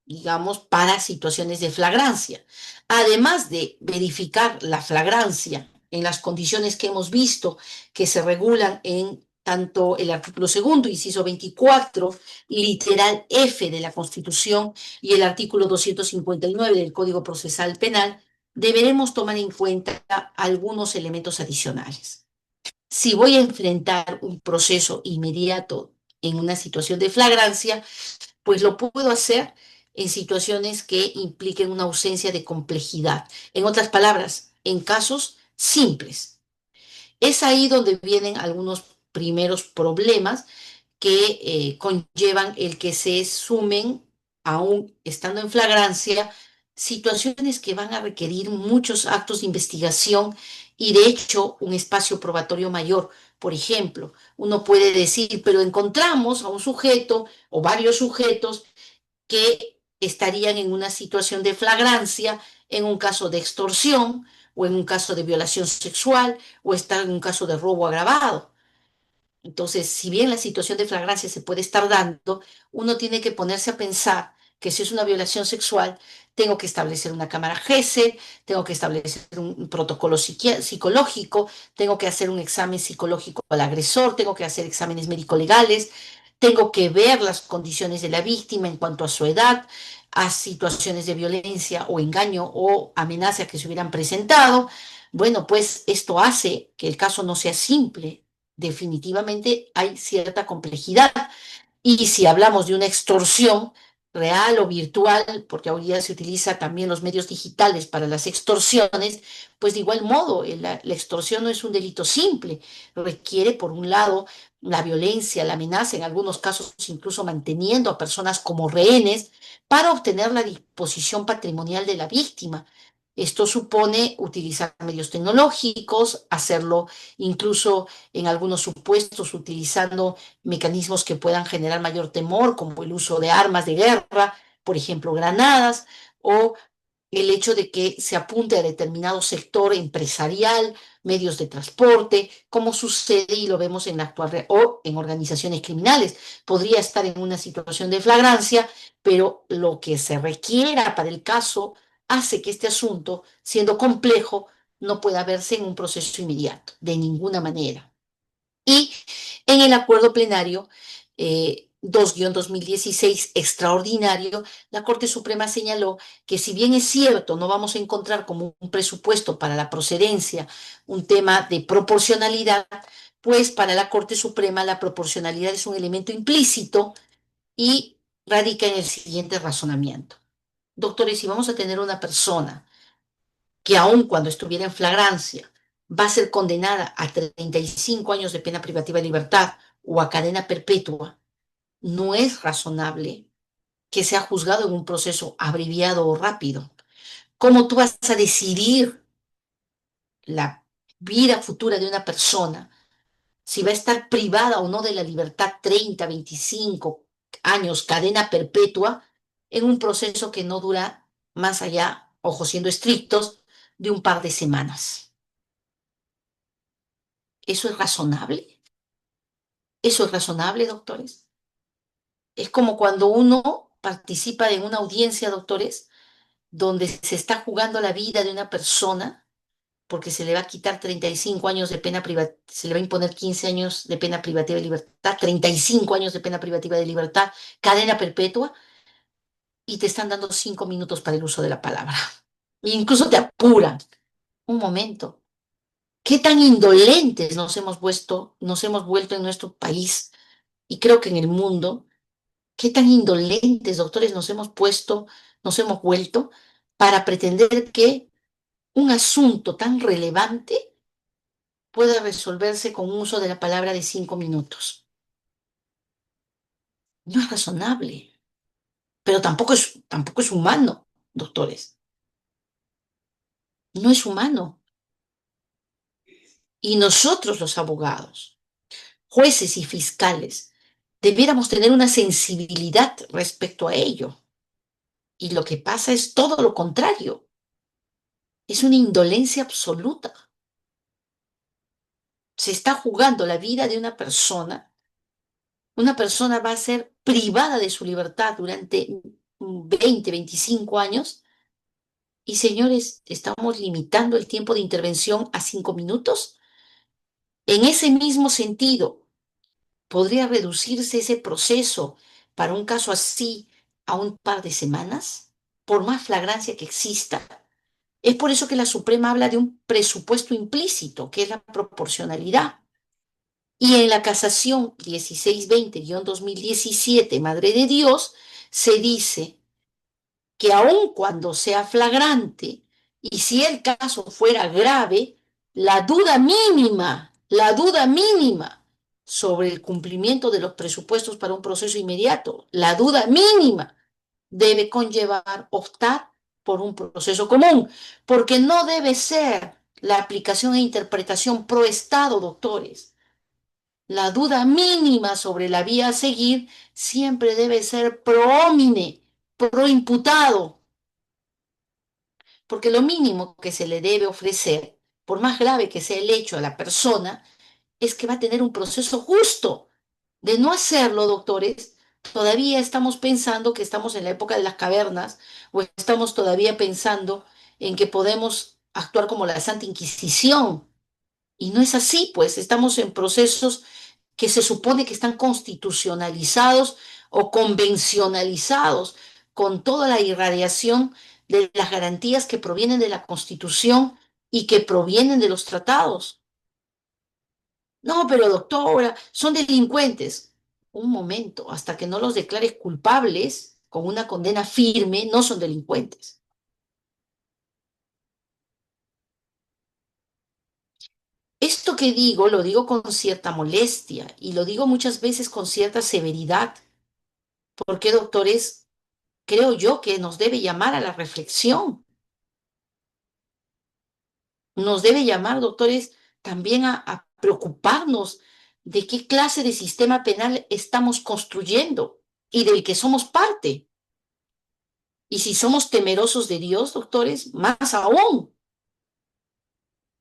digamos, para situaciones de flagrancia? Además de verificar la flagrancia en las condiciones que hemos visto que se regulan en tanto el artículo segundo, inciso 24, literal F de la Constitución y el artículo 259 del Código Procesal Penal, deberemos tomar en cuenta algunos elementos adicionales. Si voy a enfrentar un proceso inmediato en una situación de flagrancia, pues lo puedo hacer en situaciones que impliquen una ausencia de complejidad. En otras palabras, en casos simples. Es ahí donde vienen algunos primeros problemas que conllevan el que se sumen, aún estando en flagrancia, situaciones que van a requerir muchos actos de investigación y de hecho un espacio probatorio mayor. Por ejemplo, uno puede decir, pero encontramos a un sujeto o varios sujetos que estarían en una situación de flagrancia en un caso de extorsión o en un caso de violación sexual o está en un caso de robo agravado. Entonces, si bien la situación de flagrancia se puede estar dando, uno tiene que ponerse a pensar que si es una violación sexual, tengo que establecer una cámara GESEL, tengo que establecer un protocolo psicológico, tengo que hacer un examen psicológico al agresor, tengo que hacer exámenes médico-legales, tengo que ver las condiciones de la víctima en cuanto a su edad, a situaciones de violencia o engaño o amenaza que se hubieran presentado. Bueno, pues esto hace que el caso no sea simple, definitivamente hay cierta complejidad. Y si hablamos de una extorsión real o virtual, porque hoy día se utiliza también los medios digitales para las extorsiones, pues de igual modo, la extorsión no es un delito simple, requiere, por un lado, la violencia, la amenaza, en algunos casos incluso manteniendo a personas como rehenes para obtener la disposición patrimonial de la víctima. Esto supone utilizar medios tecnológicos, hacerlo incluso en algunos supuestos utilizando mecanismos que puedan generar mayor temor, como el uso de armas de guerra, por ejemplo, granadas, o el hecho de que se apunte a determinado sector empresarial, medios de transporte, como sucede y lo vemos en la actual o en organizaciones criminales. Podría estar en una situación de flagrancia, pero lo que se requiera para el caso hace que este asunto, siendo complejo, no pueda verse en un proceso inmediato, de ninguna manera. Y en el acuerdo plenario 2-2016 extraordinario, la Corte Suprema señaló que si bien es cierto, no vamos a encontrar como un presupuesto para la procedencia un tema de proporcionalidad, pues para la Corte Suprema la proporcionalidad es un elemento implícito y radica en el siguiente razonamiento. Doctores, si vamos a tener una persona que aun cuando estuviera en flagrancia va a ser condenada a 35 años de pena privativa de libertad o a cadena perpetua, no es razonable que sea juzgado en un proceso abreviado o rápido. ¿Cómo tú vas a decidir la vida futura de una persona si va a estar privada o no de la libertad 30, 25 años, cadena perpetua, en un proceso que no dura más allá, ojo siendo estrictos, de un par de semanas? ¿Eso es razonable? ¿Eso es razonable, doctores? Es como cuando uno participa en una audiencia, doctores, donde se está jugando la vida de una persona porque se le va a quitar 35 años de pena privativa, se le va a imponer 15 años de pena privativa de libertad, 35 años de pena privativa de libertad, cadena perpetua, y te están dando 5 minutos para el uso de la palabra. E incluso te apuran. Un momento. ¿Qué tan indolentes nos hemos vuelto en nuestro país y creo que en el mundo? ¿Qué tan indolentes, doctores, nos hemos vuelto para pretender que un asunto tan relevante pueda resolverse con un uso de la palabra de 5 minutos? No es razonable, pero tampoco es humano, doctores. No es humano. Y nosotros los abogados, jueces y fiscales, debiéramos tener una sensibilidad respecto a ello. Y lo que pasa es todo lo contrario. Es una indolencia absoluta. Se está jugando la vida de una persona va a ser privada de su libertad durante 20, 25 años y señores, estamos limitando el tiempo de intervención a 5 minutos. En ese mismo sentido, ¿podría reducirse ese proceso para un caso así a un par de semanas? Por más flagrancia que exista. Es por eso que la Suprema habla de un presupuesto implícito, que es la proporcionalidad. Y en la casación 1620-2017, Madre de Dios, se dice que aun cuando sea flagrante y si el caso fuera grave, la duda mínima sobre el cumplimiento de los presupuestos para un proceso inmediato, la duda mínima debe conllevar optar por un proceso común, porque no debe ser la aplicación e interpretación pro Estado, doctores. La duda mínima sobre la vía a seguir siempre debe ser pro homine, pro imputado, porque lo mínimo que se le debe ofrecer, por más grave que sea el hecho a la persona, es que va a tener un proceso justo. De no hacerlo, doctores, todavía estamos pensando que estamos en la época de las cavernas o estamos todavía pensando en que podemos actuar como la Santa Inquisición. Y no es así, pues estamos en procesos que se supone que están constitucionalizados o convencionalizados con toda la irradiación de las garantías que provienen de la Constitución y que provienen de los tratados. No, pero doctora, son delincuentes. Un momento, hasta que no los declares culpables con una condena firme, no son delincuentes. Esto que digo lo digo con cierta molestia y lo digo muchas veces con cierta severidad, porque, doctores, creo yo que nos debe llamar a la reflexión. Nos debe llamar, doctores, también a preocuparnos de qué clase de sistema penal estamos construyendo y del que somos parte. Y si somos temerosos de Dios, doctores, más aún,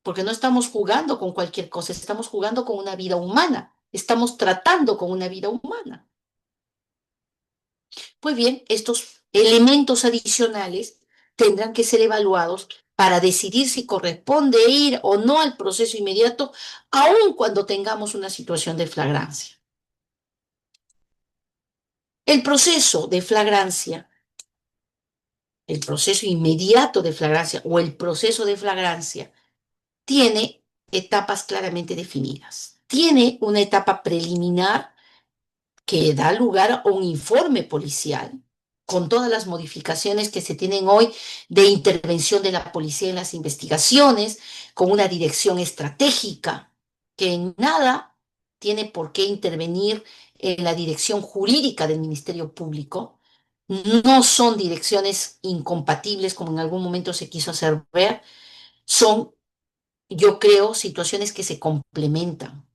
porque no estamos jugando con cualquier cosa, estamos jugando con una vida humana, estamos tratando con una vida humana. Pues bien, estos elementos adicionales tendrán que ser evaluados para decidir si corresponde ir o no al proceso inmediato, aun cuando tengamos una situación de flagrancia. El proceso de flagrancia, el proceso inmediato de flagrancia o el proceso de flagrancia tiene etapas claramente definidas. Tiene una etapa preliminar que da lugar a un informe policial con todas las modificaciones que se tienen hoy de intervención de la policía en las investigaciones, con una dirección estratégica que en nada tiene por qué intervenir en la dirección jurídica del Ministerio Público. No son direcciones incompatibles como en algún momento se quiso hacer ver, son, yo creo, situaciones que se complementan.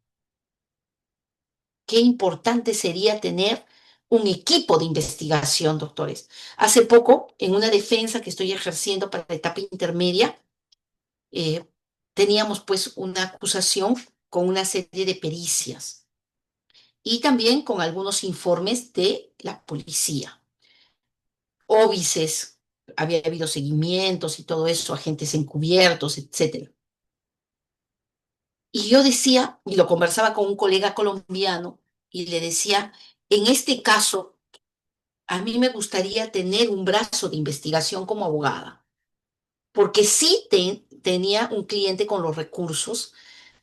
Qué importante sería tener un equipo de investigación, doctores. Hace poco, en una defensa que estoy ejerciendo para la etapa intermedia, eh, teníamos pues una acusación con una serie de pericias y también con algunos informes de la policía. Óbices, había habido seguimientos y todo eso, agentes encubiertos, etcétera. Y yo decía, y lo conversaba con un colega colombiano, y le decía, en este caso, a mí me gustaría tener un brazo de investigación como abogada, porque sí tenía un cliente con los recursos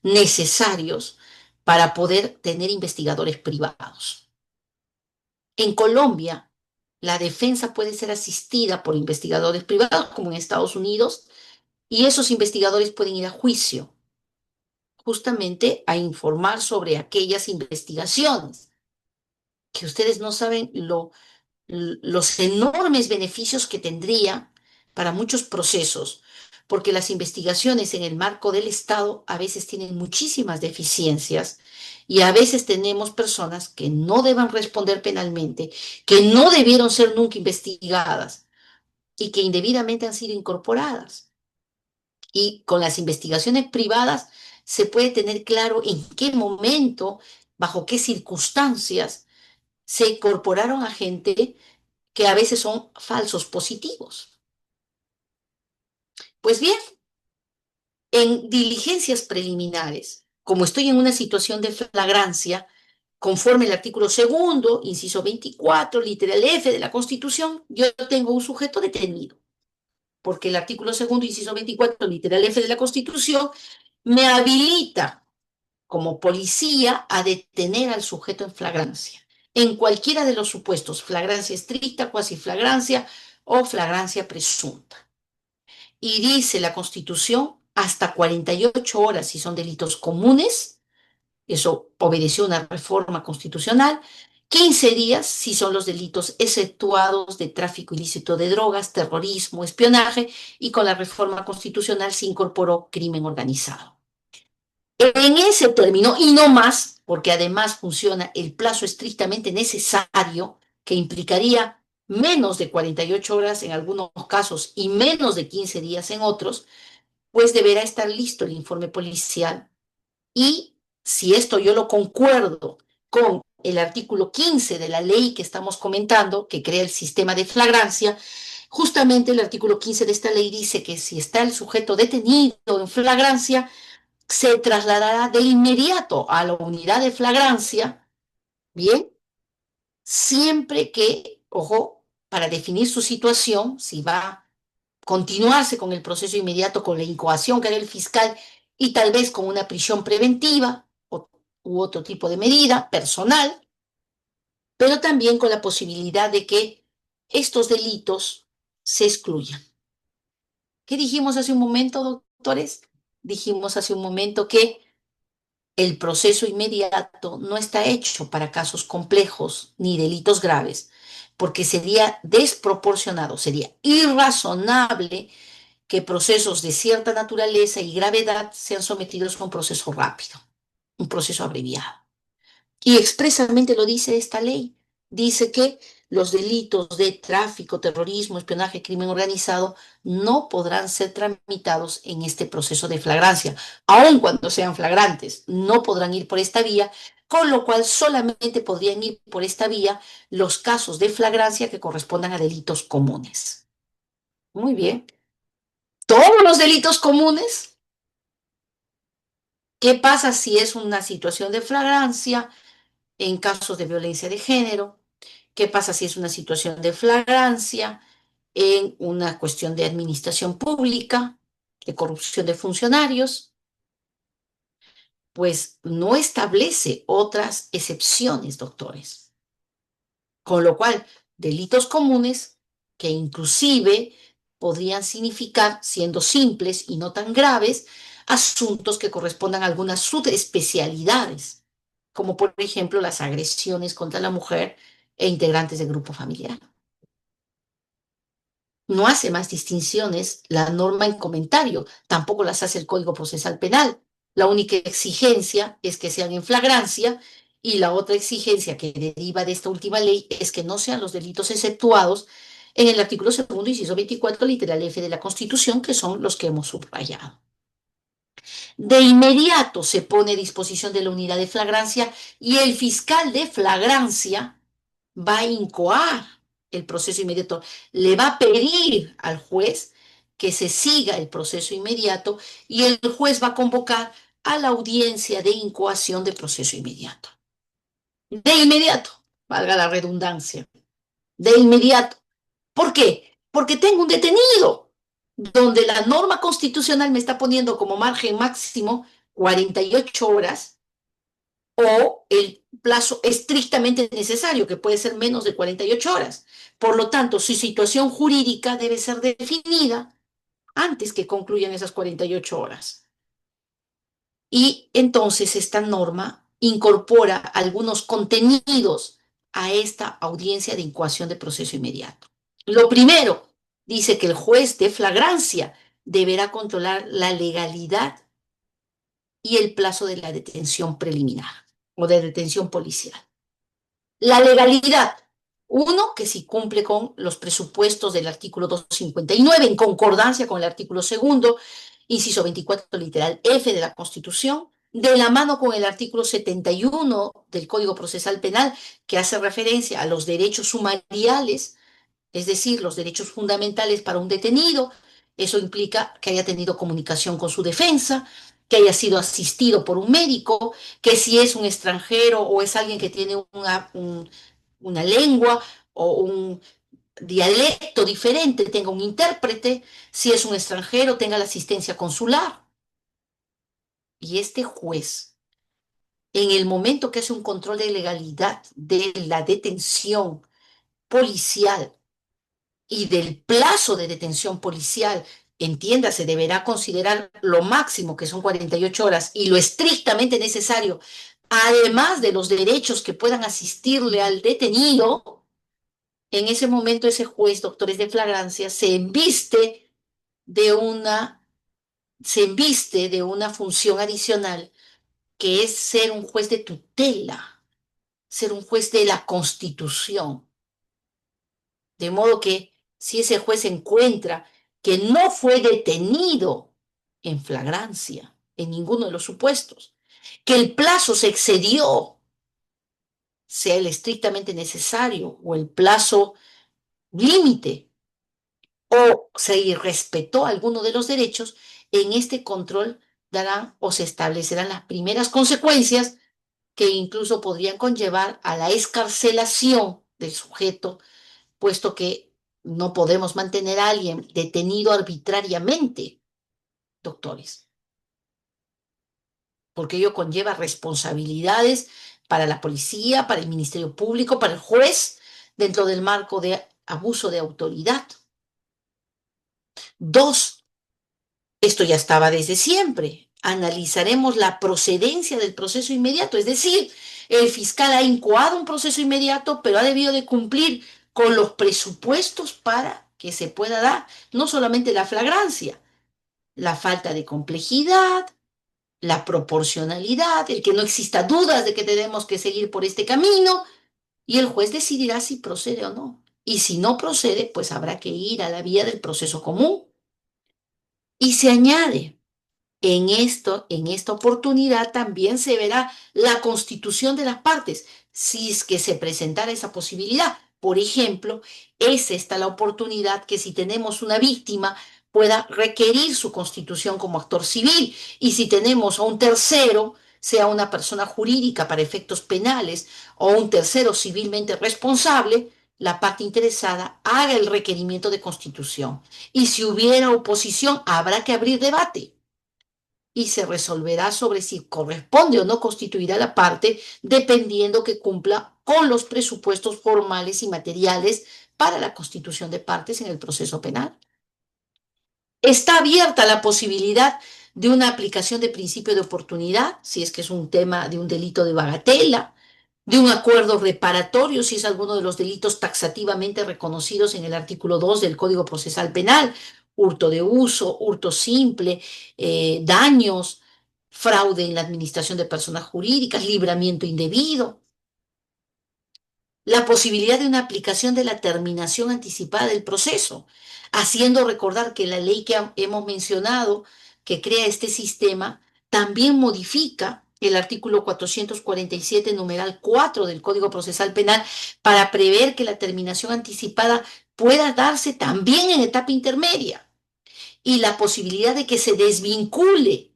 necesarios para poder tener investigadores privados. En Colombia, la defensa puede ser asistida por investigadores privados, como en Estados Unidos, y esos investigadores pueden ir a juicio, justamente a informar sobre aquellas investigaciones, que ustedes no saben los enormes beneficios que tendría para muchos procesos, porque las investigaciones en el marco del Estado a veces tienen muchísimas deficiencias y a veces tenemos personas que no deban responder penalmente, que no debieron ser nunca investigadas y que indebidamente han sido incorporadas. Y con las investigaciones privadas se puede tener claro en qué momento, bajo qué circunstancias se incorporaron a gente que a veces son falsos positivos. Pues bien, en diligencias preliminares, como estoy en una situación de flagrancia, conforme el artículo segundo, inciso 24, literal F de la Constitución, yo tengo un sujeto detenido, porque el artículo segundo, inciso 24, literal F de la Constitución, me habilita como policía a detener al sujeto en flagrancia, en cualquiera de los supuestos, flagrancia estricta, cuasi flagrancia o flagrancia presunta. Y dice la Constitución hasta 48 horas si son delitos comunes, eso obedeció una reforma constitucional, 15 días si son los delitos exceptuados de tráfico ilícito de drogas, terrorismo, espionaje, y con la reforma constitucional se incorporó crimen organizado. En ese término, y no más, porque además funciona el plazo estrictamente necesario, que implicaría menos de 48 horas en algunos casos y menos de 15 días en otros, pues deberá estar listo el informe policial. Y si esto yo lo concuerdo con el artículo 15 de la ley que estamos comentando, que crea el sistema de flagrancia, justamente el artículo 15 de esta ley dice que si está el sujeto detenido en flagrancia, se trasladará de inmediato a la unidad de flagrancia, ¿bien? Siempre que, ojo, para definir su situación, si va a continuarse con el proceso inmediato, con la incoación que hará el fiscal y tal vez con una prisión preventiva u otro tipo de medida personal, pero también con la posibilidad de que estos delitos se excluyan. ¿Qué dijimos hace un momento, doctores? Dijimos hace un momento que El proceso inmediato no está hecho para casos complejos ni delitos graves, porque sería desproporcionado, sería irrazonable que procesos de cierta naturaleza y gravedad sean sometidos a un proceso rápido, un proceso abreviado. Y expresamente lo dice esta ley. Dice que los delitos de tráfico, terrorismo, espionaje, crimen organizado no podrán ser tramitados en este proceso de flagrancia, aun cuando sean flagrantes, no podrán ir por esta vía, con lo cual solamente podrían ir por esta vía los casos de flagrancia que correspondan a delitos comunes. Muy bien. Todos los delitos comunes. ¿Qué pasa si es una situación de flagrancia en casos de violencia de género? ¿Qué pasa si es una situación de flagrancia en una cuestión de administración pública, de corrupción de funcionarios? Pues no establece otras excepciones, doctores. Con lo cual, delitos comunes que inclusive podrían significar, siendo simples y no tan graves, asuntos que correspondan a algunas subespecialidades, como por ejemplo las agresiones contra la mujer e integrantes del grupo familiar. No hace más distinciones la norma en comentario, tampoco las hace el Código Procesal Penal. La única exigencia es que sean en flagrancia y la otra exigencia que deriva de esta última ley es que no sean los delitos exceptuados en el artículo segundo, inciso 24, literal F de la Constitución, que son los que hemos subrayado. De inmediato se pone a disposición de la unidad de flagrancia y el fiscal de flagrancia va a incoar el proceso inmediato, le va a pedir al juez que se siga el proceso inmediato y el juez va a convocar a la audiencia de incoación de proceso inmediato. De inmediato, valga la redundancia, de inmediato. ¿Por qué? Porque tengo un detenido, donde la norma constitucional me está poniendo como margen máximo 48 horas o el plazo estrictamente necesario, que puede ser menos de 48 horas. Por lo tanto, su situación jurídica debe ser definida antes que concluyan esas 48 horas. Y entonces esta norma incorpora algunos contenidos a esta audiencia de incoación de proceso inmediato. Lo primero, dice que el juez de flagrancia deberá controlar la legalidad y el plazo de la detención preliminar o de detención policial. La legalidad. Uno, que si cumple con los presupuestos del artículo 259, en concordancia con el artículo segundo, inciso 24, literal F de la Constitución, de la mano con el artículo 71 del Código Procesal Penal, que hace referencia a los derechos sumariales, es decir, los derechos fundamentales para un detenido. Eso implica que haya tenido comunicación con su defensa, que haya sido asistido por un médico, que si es un extranjero o es alguien que tiene una lengua o un dialecto diferente, tenga un intérprete, si es un extranjero, tenga la asistencia consular. Y este juez, en el momento que hace un control de legalidad de la detención policial y del plazo de detención policial, entiéndase, deberá considerar lo máximo, que son 48 horas, y lo estrictamente necesario, además de los derechos que puedan asistirle al detenido. En ese momento ese juez, doctores de flagrancia, de una, se embiste de una función adicional, que es ser un juez de tutela, ser un juez de la Constitución. De modo que si ese juez encuentra que no fue detenido en flagrancia, en ninguno de los supuestos, que el plazo se excedió, sea el estrictamente necesario o el plazo límite, o se irrespetó alguno de los derechos, en este control darán o se establecerán las primeras consecuencias que incluso podrían conllevar a la excarcelación del sujeto, puesto que no podemos mantener a alguien detenido arbitrariamente, doctores, porque ello conlleva responsabilidades para la policía, para el Ministerio Público, para el juez, dentro del marco de abuso de autoridad. Dos, esto ya estaba desde siempre. analizaremos la procedencia del proceso inmediato, es decir, el fiscal ha incoado un proceso inmediato, pero ha debido de cumplir con los presupuestos para que se pueda dar no solamente la flagrancia, la falta de complejidad, la proporcionalidad, el que no exista dudas de que tenemos que seguir por este camino, y el juez decidirá si procede o no. Y si no procede, pues habrá que ir a la vía del proceso común. Y se añade, en esta oportunidad también se verá la constitución de las partes, si es que se presentara esa posibilidad. Por ejemplo, es esta la oportunidad que si tenemos una víctima pueda requerir su constitución como actor civil y si tenemos a un tercero, sea una persona jurídica para efectos penales o un tercero civilmente responsable, la parte interesada haga el requerimiento de constitución. Y si hubiera oposición, habrá que abrir debate y se resolverá sobre si corresponde o no constituir a la parte, dependiendo que cumpla con los presupuestos formales y materiales para la constitución de partes en el proceso penal. Está abierta la posibilidad de una aplicación de principio de oportunidad, si es que es un tema de un delito de bagatela, de un acuerdo reparatorio, si es alguno de los delitos taxativamente reconocidos en el artículo 2 del Código Procesal Penal, hurto de uso, hurto simple, daños, fraude en la administración de personas jurídicas, libramiento indebido, la posibilidad de una aplicación de la terminación anticipada del proceso, haciendo recordar que la ley que hemos mencionado, que crea este sistema, también modifica el artículo 447, numeral 4 del Código Procesal Penal, para prever que la terminación anticipada pueda darse también en etapa intermedia y la posibilidad de que se desvincule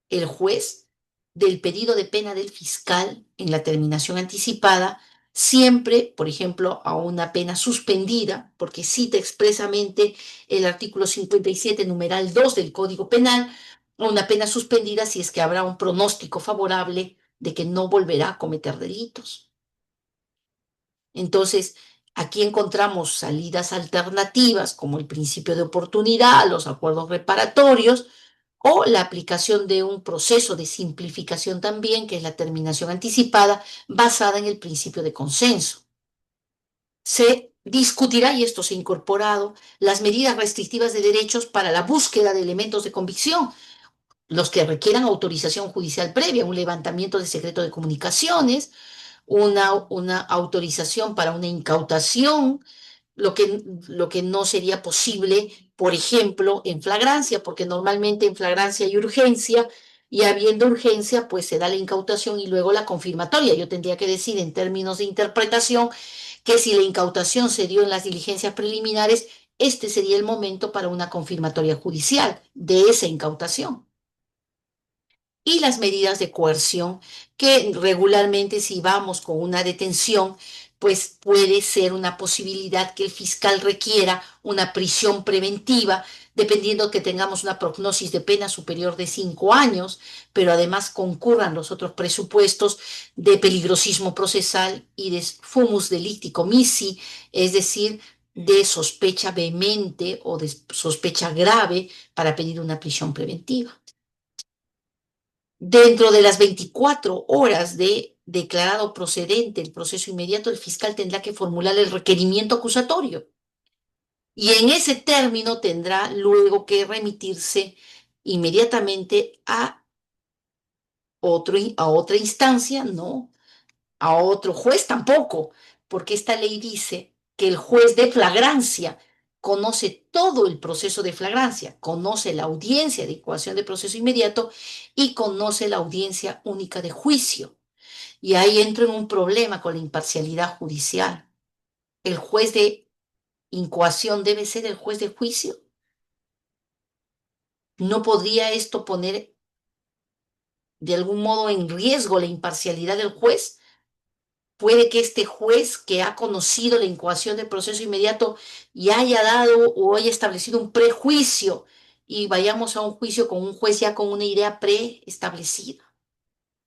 el juez del pedido de pena del fiscal en la terminación anticipada, siempre, por ejemplo, a una pena suspendida, porque cita expresamente el artículo 57, numeral 2 del Código Penal, a una pena suspendida si es que habrá un pronóstico favorable de que no volverá a cometer delitos. Entonces, aquí encontramos salidas alternativas como el principio de oportunidad, los acuerdos reparatorios o la aplicación de un proceso de simplificación también, que es la terminación anticipada, basada en el principio de consenso. Se discutirá, y esto se ha incorporado, las medidas restrictivas de derechos para la búsqueda de elementos de convicción, los que requieran autorización judicial previa, un levantamiento de secreto de comunicaciones, una autorización para una incautación, lo que no sería posible, por ejemplo, en flagrancia, porque normalmente en flagrancia hay urgencia y habiendo urgencia, pues se da la incautación y luego la confirmatoria. Yo tendría que decir en términos de interpretación que si la incautación se dio en las diligencias preliminares, este sería el momento para una confirmatoria judicial de esa incautación y las medidas de coerción, que regularmente si vamos con una detención, pues puede ser una posibilidad que el fiscal requiera una prisión preventiva, dependiendo que tengamos una prognosis de pena superior de 5 años, pero además concurran los otros presupuestos de peligrosismo procesal y de fumus delicti comissi, es decir, de sospecha vehemente o de sospecha grave para pedir una prisión preventiva. Dentro de las 24 horas de declarado procedente el proceso inmediato, el fiscal tendrá que formular el requerimiento acusatorio y en ese término tendrá luego que remitirse inmediatamente a otra instancia, no a otro juez tampoco, porque esta ley dice que el juez de flagrancia conoce todo el proceso de flagrancia, conoce la audiencia de incoación de proceso inmediato y conoce la audiencia única de juicio. Y ahí entro en un problema con la imparcialidad judicial. ¿El juez de incoación debe ser el juez de juicio? ¿No podría esto poner de algún modo en riesgo la imparcialidad del juez? Puede que este juez que ha conocido la incoación del proceso inmediato y haya dado o haya establecido un prejuicio y vayamos a un juicio con un juez ya con una idea preestablecida,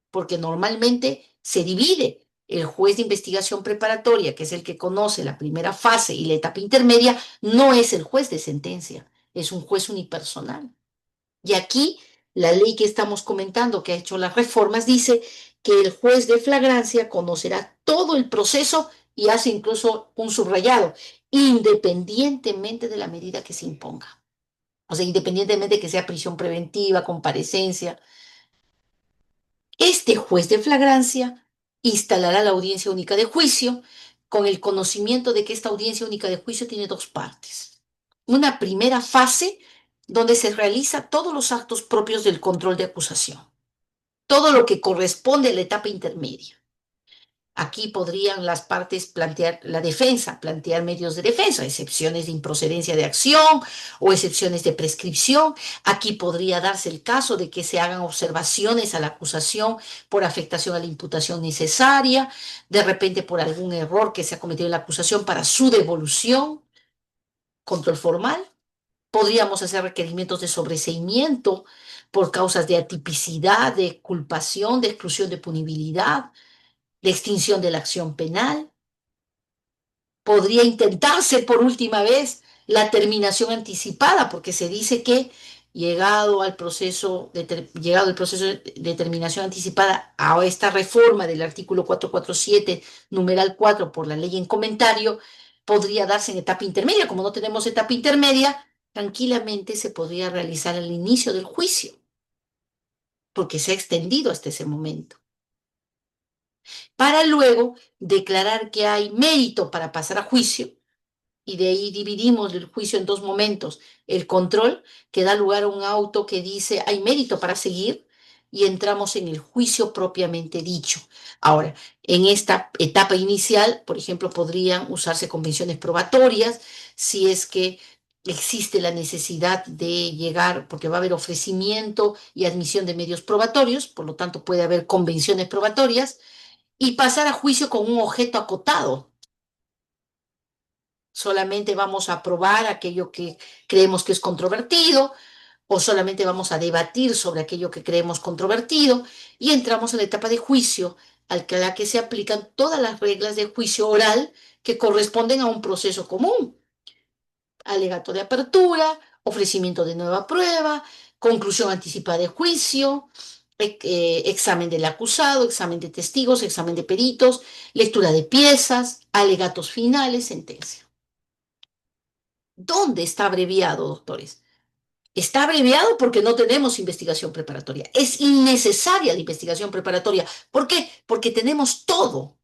porque normalmente se divide. El juez de investigación preparatoria, que es el que conoce la primera fase y la etapa intermedia, no es el juez de sentencia, es un juez unipersonal. Y aquí La ley que estamos comentando, que ha hecho las reformas, dice que el juez de flagrancia conocerá todo el proceso y hace incluso un subrayado, independientemente de la medida que se imponga. O sea, independientemente de que sea prisión preventiva, comparecencia. Este juez de flagrancia instalará la audiencia única de juicio con el conocimiento de que esta audiencia única de juicio tiene dos partes. Una primera fase donde se realiza todos los actos propios del control de acusación, todo lo que corresponde a la etapa intermedia. Aquí podrían las partes plantear la defensa, plantear medios de defensa, excepciones de improcedencia de acción o excepciones de prescripción. Aquí podría darse el caso de que se hagan observaciones a la acusación por afectación a la imputación necesaria, de repente por algún error que se ha cometido en la acusación para su devolución, control formal. Podríamos hacer requerimientos de sobreseimiento por causas de atipicidad, de culpación, de exclusión de punibilidad, de extinción de la acción penal. Podría intentarse por última vez la terminación anticipada, porque se dice que llegado el proceso de terminación anticipada a esta reforma del artículo 447, numeral 4 por la ley en comentario, podría darse en etapa intermedia. Como no tenemos etapa intermedia, tranquilamente se podría realizar al inicio del juicio, porque se ha extendido hasta ese momento, para luego declarar que hay mérito para pasar a juicio, y de ahí dividimos el juicio en dos momentos. El control, que da lugar a un auto que dice hay mérito para seguir, y entramos en el juicio propiamente dicho. Ahora, en esta etapa inicial, por ejemplo, podrían usarse convenciones probatorias si es que existe la necesidad de llegar, porque va a haber ofrecimiento y admisión de medios probatorios, por lo tanto puede haber convenciones probatorias, y pasar a juicio con un objeto acotado. Solamente vamos a aprobar aquello que creemos que es controvertido o solamente vamos a debatir sobre aquello que creemos controvertido y entramos en la etapa de juicio a la que se aplican todas las reglas de juicio oral que corresponden a un proceso común. Alegato de apertura, ofrecimiento de nueva prueba, conclusión anticipada de juicio, examen del acusado, examen de testigos, examen de peritos, lectura de piezas, alegatos finales, sentencia. ¿Dónde está abreviado, doctores? Está abreviado porque no tenemos investigación preparatoria. Es innecesaria la investigación preparatoria. ¿Por qué? Porque tenemos todo.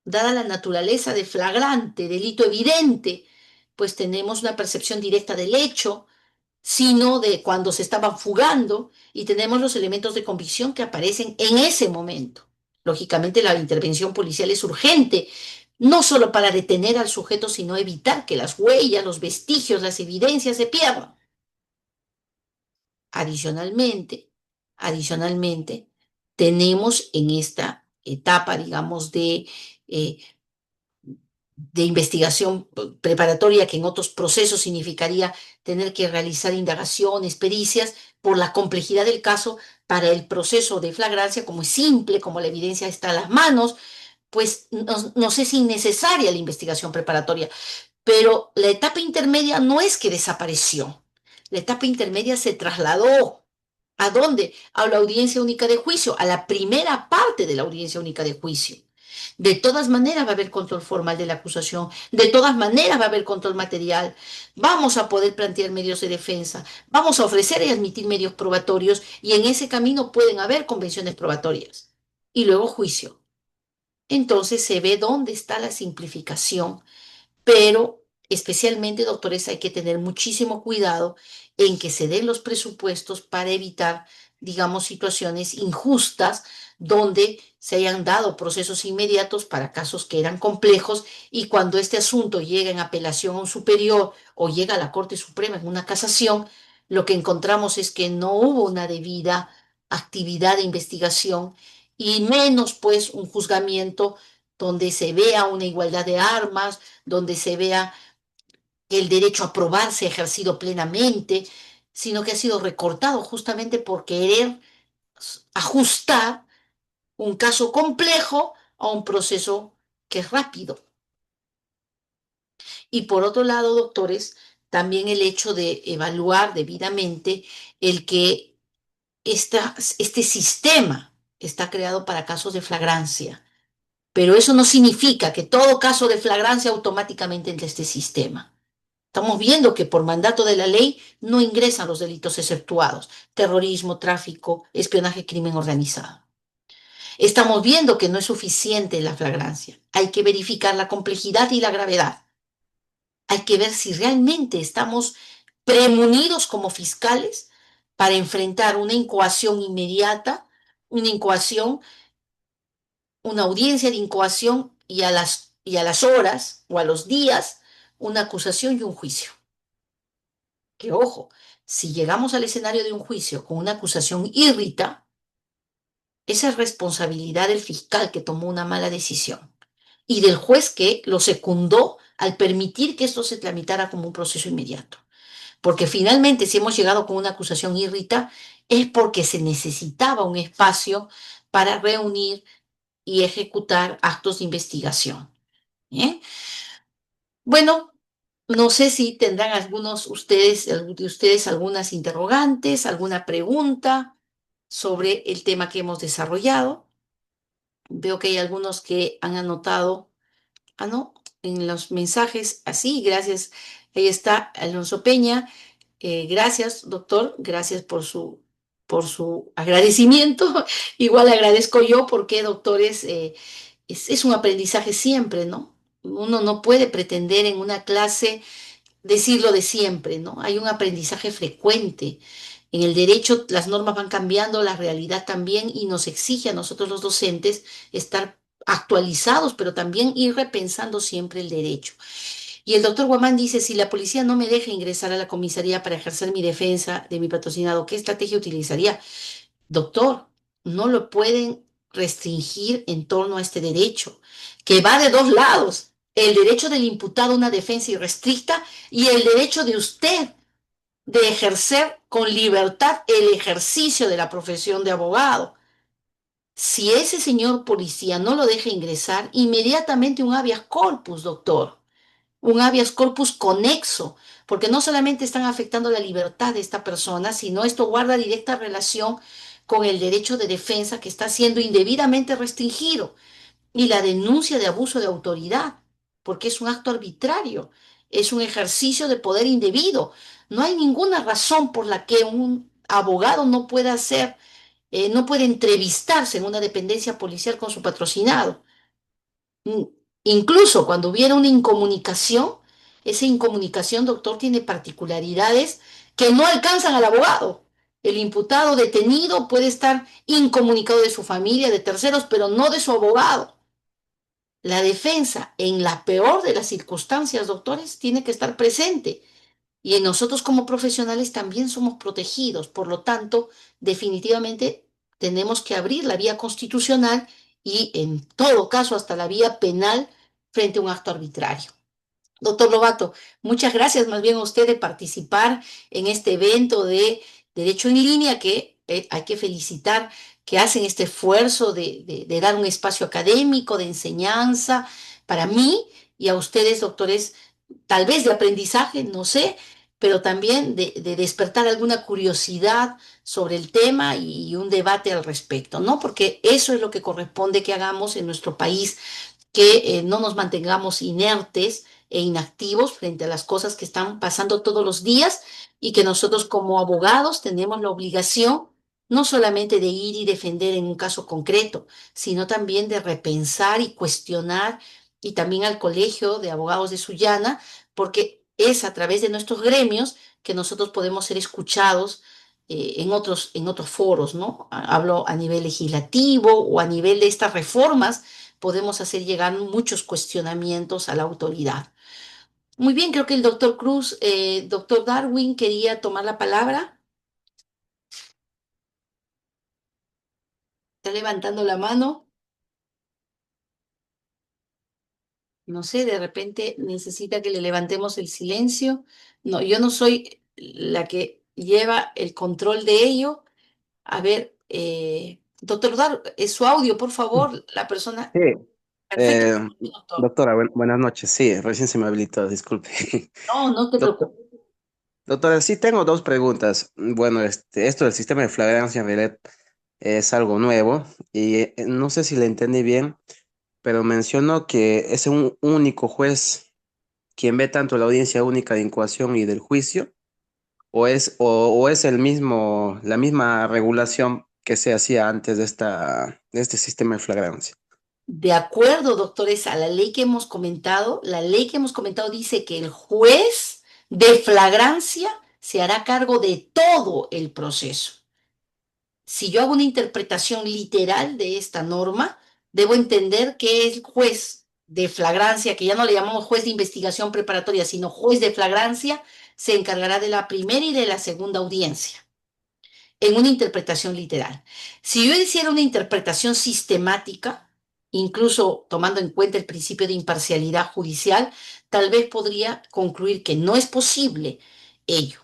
Dada la naturaleza de flagrante, delito evidente, pues tenemos una percepción directa del hecho, sino de cuando se estaban fugando, y tenemos los elementos de convicción que aparecen en ese momento. Lógicamente, la intervención policial es urgente, no solo para detener al sujeto, sino evitar que las huellas, los vestigios, las evidencias se pierdan. Adicionalmente, adicionalmente, tenemos en esta etapa, digamos, eh, de investigación preparatoria, que en otros procesos significaría tener que realizar indagaciones, pericias, por la complejidad del caso. Para el proceso de flagrancia, como es simple, como la evidencia está a las manos, pues nos es innecesaria la investigación preparatoria. Pero la etapa intermedia no es que desapareció. La etapa intermedia se trasladó. ¿A dónde? A la audiencia única de juicio, a la primera parte de la audiencia única de juicio. De todas maneras va a haber control formal de la acusación, de todas maneras va a haber control material, vamos a poder plantear medios de defensa, vamos a ofrecer y admitir medios probatorios, y en ese camino pueden haber convenciones probatorias y luego juicio. Entonces se ve dónde está la simplificación, pero especialmente, doctores, hay que tener muchísimo cuidado en que se den los presupuestos para evitar, digamos, situaciones injustas donde se hayan dado procesos inmediatos para casos que eran complejos, y cuando este asunto llega en apelación a un superior o llega a la Corte Suprema en una casación, lo que encontramos es que no hubo una debida actividad de investigación, y menos pues un juzgamiento donde se vea una igualdad de armas, donde se vea que el derecho a probar se ha ejercido plenamente, sino que ha sido recortado justamente por querer ajustar un caso complejo a un proceso que es rápido. Y por otro lado, doctores, también el hecho de evaluar debidamente el que este sistema está creado para casos de flagrancia, pero eso no significa que todo caso de flagrancia automáticamente entre este sistema. Estamos viendo que por mandato de la ley no ingresan los delitos exceptuados: terrorismo, tráfico, espionaje, crimen organizado. Estamos viendo que no es suficiente la flagrancia. Hay que verificar la complejidad y la gravedad. Hay que ver si realmente estamos premunidos como fiscales para enfrentar una incoación inmediata, una incoación, una audiencia de incoación y a las horas o a los días una acusación y un juicio. Que ojo, si llegamos al escenario de un juicio con una acusación írrita, esa es responsabilidad del fiscal que tomó una mala decisión y del juez que lo secundó al permitir que esto se tramitara como un proceso inmediato. Porque finalmente, si hemos llegado con una acusación írrita, es porque se necesitaba un espacio para reunir y ejecutar actos de investigación. ¿Bien? Bueno, no sé si tendrán algunos de ustedes algunas interrogantes, alguna pregunta sobre el tema que hemos desarrollado. Veo que hay algunos que han anotado. Ah, no, en los mensajes, así, gracias. Ahí está Alonso Peña. Gracias, doctor, gracias por su agradecimiento. Igual agradezco yo porque, doctores, es un aprendizaje siempre, ¿no? Uno no puede pretender en una clase decirlo de siempre, ¿no? Hay un aprendizaje frecuente. En el derecho las normas van cambiando, la realidad también, y nos exige a nosotros los docentes estar actualizados, pero también ir repensando siempre el derecho. Y el doctor Guamán dice, si la policía no me deja ingresar a la comisaría para ejercer mi defensa de mi patrocinado, ¿qué estrategia utilizaría? Doctor, no lo pueden restringir en torno a este derecho, que va de dos lados: el derecho del imputado a una defensa irrestricta y el derecho de usted de ejercer con libertad el ejercicio de la profesión de abogado. Si ese señor policía no lo deja ingresar, inmediatamente un habeas corpus, doctor, un habeas corpus conexo, porque no solamente están afectando la libertad de esta persona, sino esto guarda directa relación con el derecho de defensa que está siendo indebidamente restringido, y la denuncia de abuso de autoridad, porque es un acto arbitrario, es un ejercicio de poder indebido. No hay ninguna razón por la que un abogado no puede entrevistarse en una dependencia policial con su patrocinado. Mm, Incluso cuando hubiera una incomunicación, esa incomunicación, doctor, tiene particularidades que no alcanzan al abogado. El imputado detenido puede estar incomunicado de su familia, de terceros, pero no de su abogado. La defensa, en la peor de las circunstancias, doctores, tiene que estar presente. Y en nosotros como profesionales también somos protegidos. Por lo tanto, definitivamente tenemos que abrir la vía constitucional y, en todo caso, hasta la vía penal frente a un acto arbitrario. Doctor Lobato, muchas gracias más bien a usted de participar en este evento de Derecho en Línea, que hay que felicitar, que hacen este esfuerzo de dar un espacio académico, de enseñanza para mí, y a ustedes, doctores, tal vez de aprendizaje, no sé, pero también de despertar alguna curiosidad sobre el tema y un debate al respecto, ¿no? Porque eso es lo que corresponde que hagamos en nuestro país, que no nos mantengamos inertes e inactivos frente a las cosas que están pasando todos los días, y que nosotros como abogados tenemos la obligación no solamente de ir y defender en un caso concreto, sino también de repensar y cuestionar, y también al Colegio de Abogados de Sullana, porque es a través de nuestros gremios que nosotros podemos ser escuchados en otros foros, ¿no? Hablo a nivel legislativo o a nivel de estas reformas, podemos hacer llegar muchos cuestionamientos a la autoridad. Muy bien, creo que el doctor Cruz, doctor Darwin, quería tomar la palabra. Está levantando la mano. No sé, de repente necesita que le levantemos el silencio. No, yo no soy la que lleva el control de ello. A ver, doctor Darwin, su audio, por favor, la persona. Sí, Perfecto, eh, doctor. doctora, buenas noches. Sí, recién se me habilitó, disculpe. No, no te Doctor, preocupes. Doctora, sí tengo dos preguntas. Bueno, esto del sistema de flagrancia en realidad es algo nuevo y no sé si le entendí bien, pero mencionó que es un único juez quien ve tanto la audiencia única de incoación y del juicio, o es el mismo, la misma regulación que se hacía antes de este sistema de flagrancia. De acuerdo, doctores, a la ley que hemos comentado, la ley que hemos comentado dice que el juez de flagrancia se hará cargo de todo el proceso. Si yo hago una interpretación literal de esta norma, debo entender que el juez de flagrancia, que ya no le llamamos juez de investigación preparatoria, sino juez de flagrancia, se encargará de la primera y de la segunda audiencia en una interpretación literal. Si yo hiciera una interpretación sistemática, incluso tomando en cuenta el principio de imparcialidad judicial, tal vez podría concluir que no es posible ello.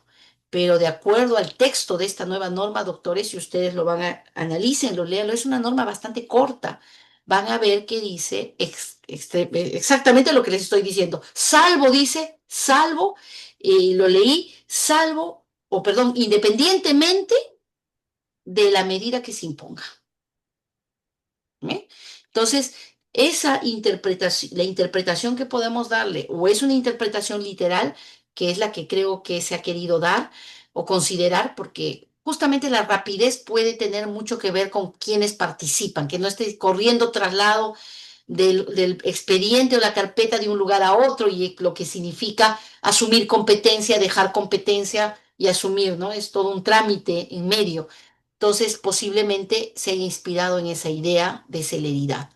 Pero de acuerdo al texto de esta nueva norma, doctores, si ustedes lo van a analicen, lo lean, es una norma bastante corta. Van a ver que dice exactamente lo que les estoy diciendo. Salvo, dice, salvo, lo leí, salvo, o perdón, independientemente de la medida que se imponga. ¿Eh? Entonces, esa interpretación, la interpretación que podemos darle, o es una interpretación literal, que es la que creo que se ha querido dar o considerar, porque justamente la rapidez puede tener mucho que ver con quienes participan, que no esté corriendo traslado del expediente o la carpeta de un lugar a otro y lo que significa asumir competencia, dejar competencia y asumir, ¿no? Es todo un trámite en medio. Entonces, posiblemente se haya inspirado en esa idea de celeridad.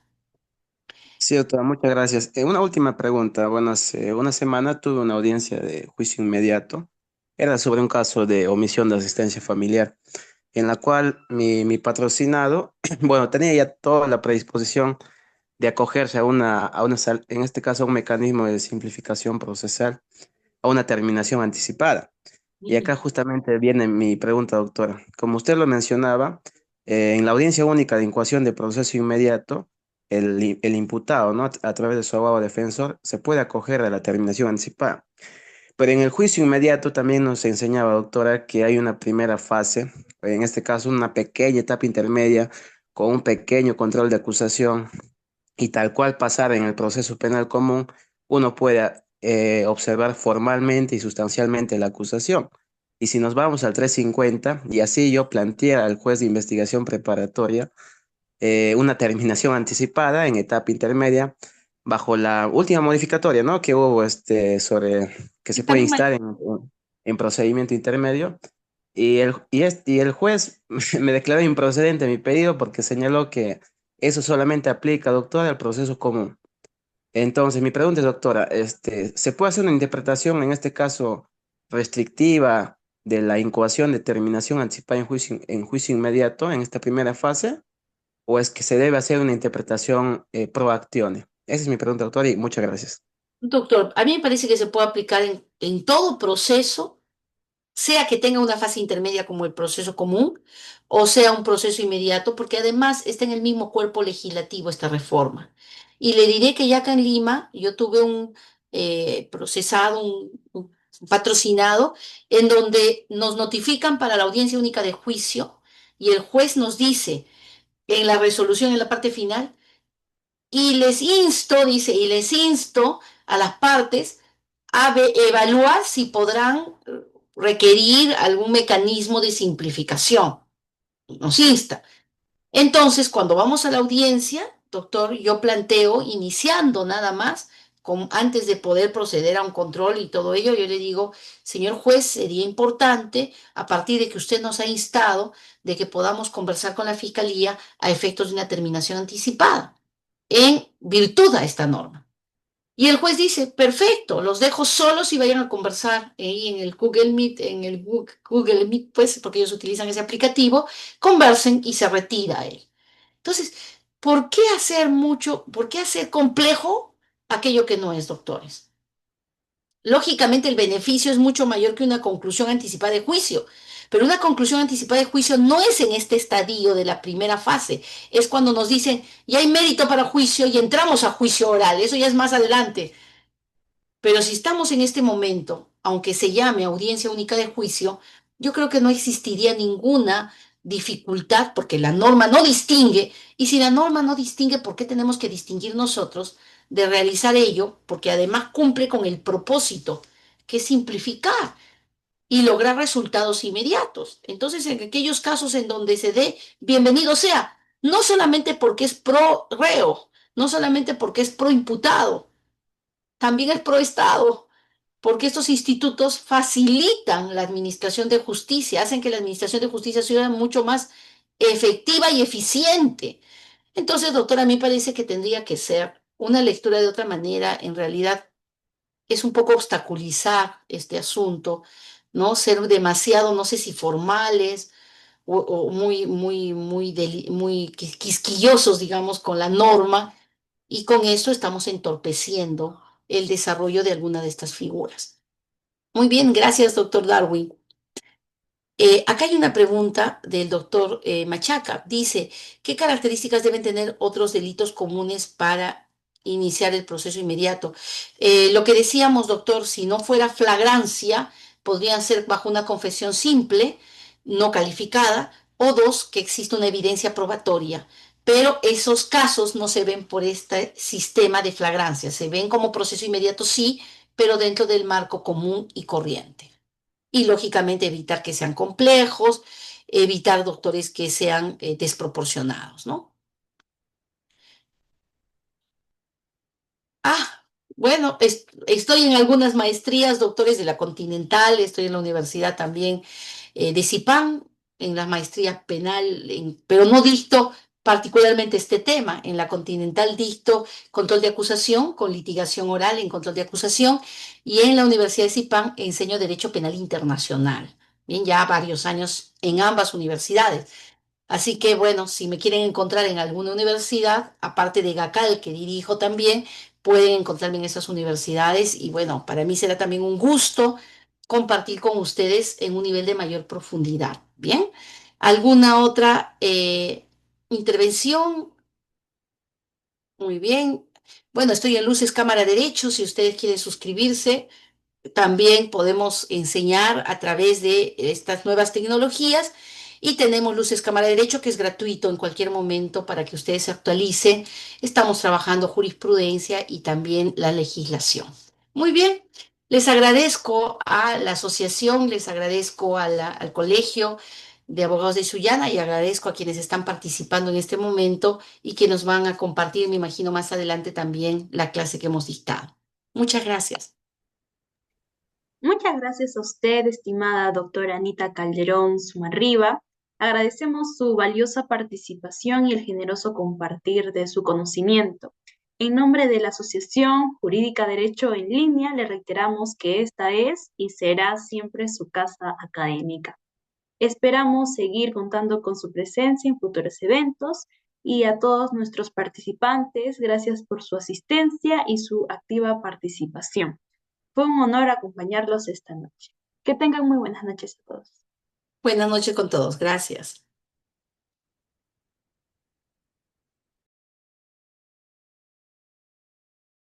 Sí, doctora, muchas gracias. Una última pregunta. Bueno, hace una semana tuve una audiencia de juicio inmediato. Era sobre un caso de omisión de asistencia familiar, en la cual mi patrocinado, bueno, tenía ya toda la predisposición de acogerse en este caso, a un mecanismo de simplificación procesal, a una terminación anticipada. Y acá justamente viene mi pregunta, doctora. Como usted lo mencionaba, en la audiencia única de incoación de proceso inmediato, el imputado, ¿no? A través de su abogado defensor, se puede acoger a la terminación anticipada. Pero en el juicio inmediato también nos enseñaba, doctora, que hay una primera fase, en este caso una pequeña etapa intermedia, con un pequeño control de acusación y tal cual pasar en el proceso penal común, uno puede observar formalmente y sustancialmente la acusación. Y si nos vamos al 350, y así yo planteé al juez de investigación preparatoria una terminación anticipada en etapa intermedia, bajo la última modificatoria, ¿no? Que hubo sobre que se Está puede bien, instar en procedimiento intermedio. Y el juez me declaró improcedente mi pedido porque señaló que eso solamente aplica, doctora, al proceso común. Entonces, mi pregunta es, doctora, ¿se puede hacer una interpretación, en este caso, restrictiva de la incoación de terminación anticipada en juicio inmediato en esta primera fase? ¿O es que se debe hacer una interpretación pro actione? Esa es mi pregunta, doctora, y muchas gracias. doctor. A mí me parece que se puede aplicar en todo proceso, sea que tenga una fase intermedia como el proceso común, o sea un proceso inmediato, porque además está en el mismo cuerpo legislativo esta reforma. Y le diré que ya acá en Lima yo tuve un procesado, un patrocinado, en donde nos notifican para la audiencia única de juicio y el juez nos dice en la resolución, en la parte final, y les insto, dice, y les insto a las partes a evaluar si podrán requerir algún mecanismo de simplificación. Nos insta. Entonces, cuando vamos a la audiencia, doctor, yo planteo, iniciando nada más, antes de poder proceder a un control y todo ello, yo le digo, señor juez, sería importante, a partir de que usted nos ha instado, de que podamos conversar con la fiscalía a efectos de una terminación anticipada, en virtud a esta norma. Y el juez dice, perfecto, los dejo solos y vayan a conversar ahí en el Google Meet, en el Google Meet, pues, porque ellos utilizan ese aplicativo, conversen y se retira él. Entonces, ¿por qué hacer mucho, por qué hacer complejo aquello que no es, doctores? Lógicamente, el beneficio es mucho mayor que una conclusión anticipada de juicio, pero una conclusión anticipada de juicio no es en este estadio de la primera fase, es cuando nos dicen, ya hay mérito para juicio y entramos a juicio oral, eso ya es más adelante. Pero si estamos en este momento aunque se llame audiencia única de juicio, yo creo que no existiría ninguna dificultad porque la norma no distingue, y si la norma no distingue, ¿por qué tenemos que distinguir nosotros de realizar ello? Porque además cumple con el propósito, que es simplificar y lograr resultados inmediatos. Entonces, en aquellos casos en donde se dé, bienvenido sea, no solamente porque es pro reo, no solamente porque es pro imputado, también es pro Estado, porque estos institutos facilitan la administración de justicia, hacen que la administración de justicia sea mucho más efectiva y eficiente. Entonces, doctora, a mí me parece que tendría que ser una lectura de otra manera. En realidad, es un poco obstaculizar este asunto, ¿no? Ser demasiado, no sé si formales o muy quisquillosos, digamos, con la norma, y con eso estamos entorpeciendo el desarrollo de alguna de estas figuras. Muy bien, gracias, doctor Darwin. Acá hay una pregunta del doctor Machaca. Dice, ¿qué características deben tener otros delitos comunes para iniciar el proceso inmediato? Lo que decíamos, doctor, si no fuera flagrancia, podrían ser bajo una confesión simple, no calificada, o dos, que existe una evidencia probatoria. Pero esos casos no se ven por este sistema de flagrancia, se ven como proceso inmediato, sí, pero dentro del marco común y corriente. Y lógicamente evitar que sean complejos, evitar doctores que sean desproporcionados, ¿no? Ah, bueno, estoy en algunas maestrías, doctores de la Continental, estoy en la universidad también de CIPAN, en la maestría penal, pero no dicto particularmente este tema. En la Continental dicto control de acusación con litigación oral en control de acusación, y en la Universidad de CIPAN enseño Derecho Penal Internacional. Bien, ya varios años en ambas universidades. Así que bueno, si me quieren encontrar en alguna universidad, aparte de GACAL, que dirijo también, pueden encontrarme en esas universidades, y bueno, para mí será también un gusto compartir con ustedes en un nivel de mayor profundidad. Bien, ¿alguna otra intervención? Muy bien. Bueno, estoy en Luces Cámara Derecho, si ustedes quieren suscribirse. También podemos enseñar a través de estas nuevas tecnologías, y tenemos Luces Cámara de Derecho, que es gratuito en cualquier momento para que ustedes se actualicen. Estamos trabajando jurisprudencia y también la legislación. Muy bien, les agradezco a la asociación, les agradezco al Colegio de Abogados de Sullana, y agradezco a quienes están participando en este momento y que nos van a compartir, me imagino, más adelante también la clase que hemos dictado. Muchas gracias. Muchas gracias a usted, estimada doctora Anita Calderón Sumarriba. Agradecemos su valiosa participación y el generoso compartir de su conocimiento. En nombre de la Asociación Jurídica Derecho en Línea, le reiteramos que esta es y será siempre su casa académica. Esperamos seguir contando con su presencia en futuros eventos, y a todos nuestros participantes, gracias por su asistencia y su activa participación. Fue un honor acompañarlos esta noche. Que tengan muy buenas noches a todos. Buenas noches con todos. Gracias.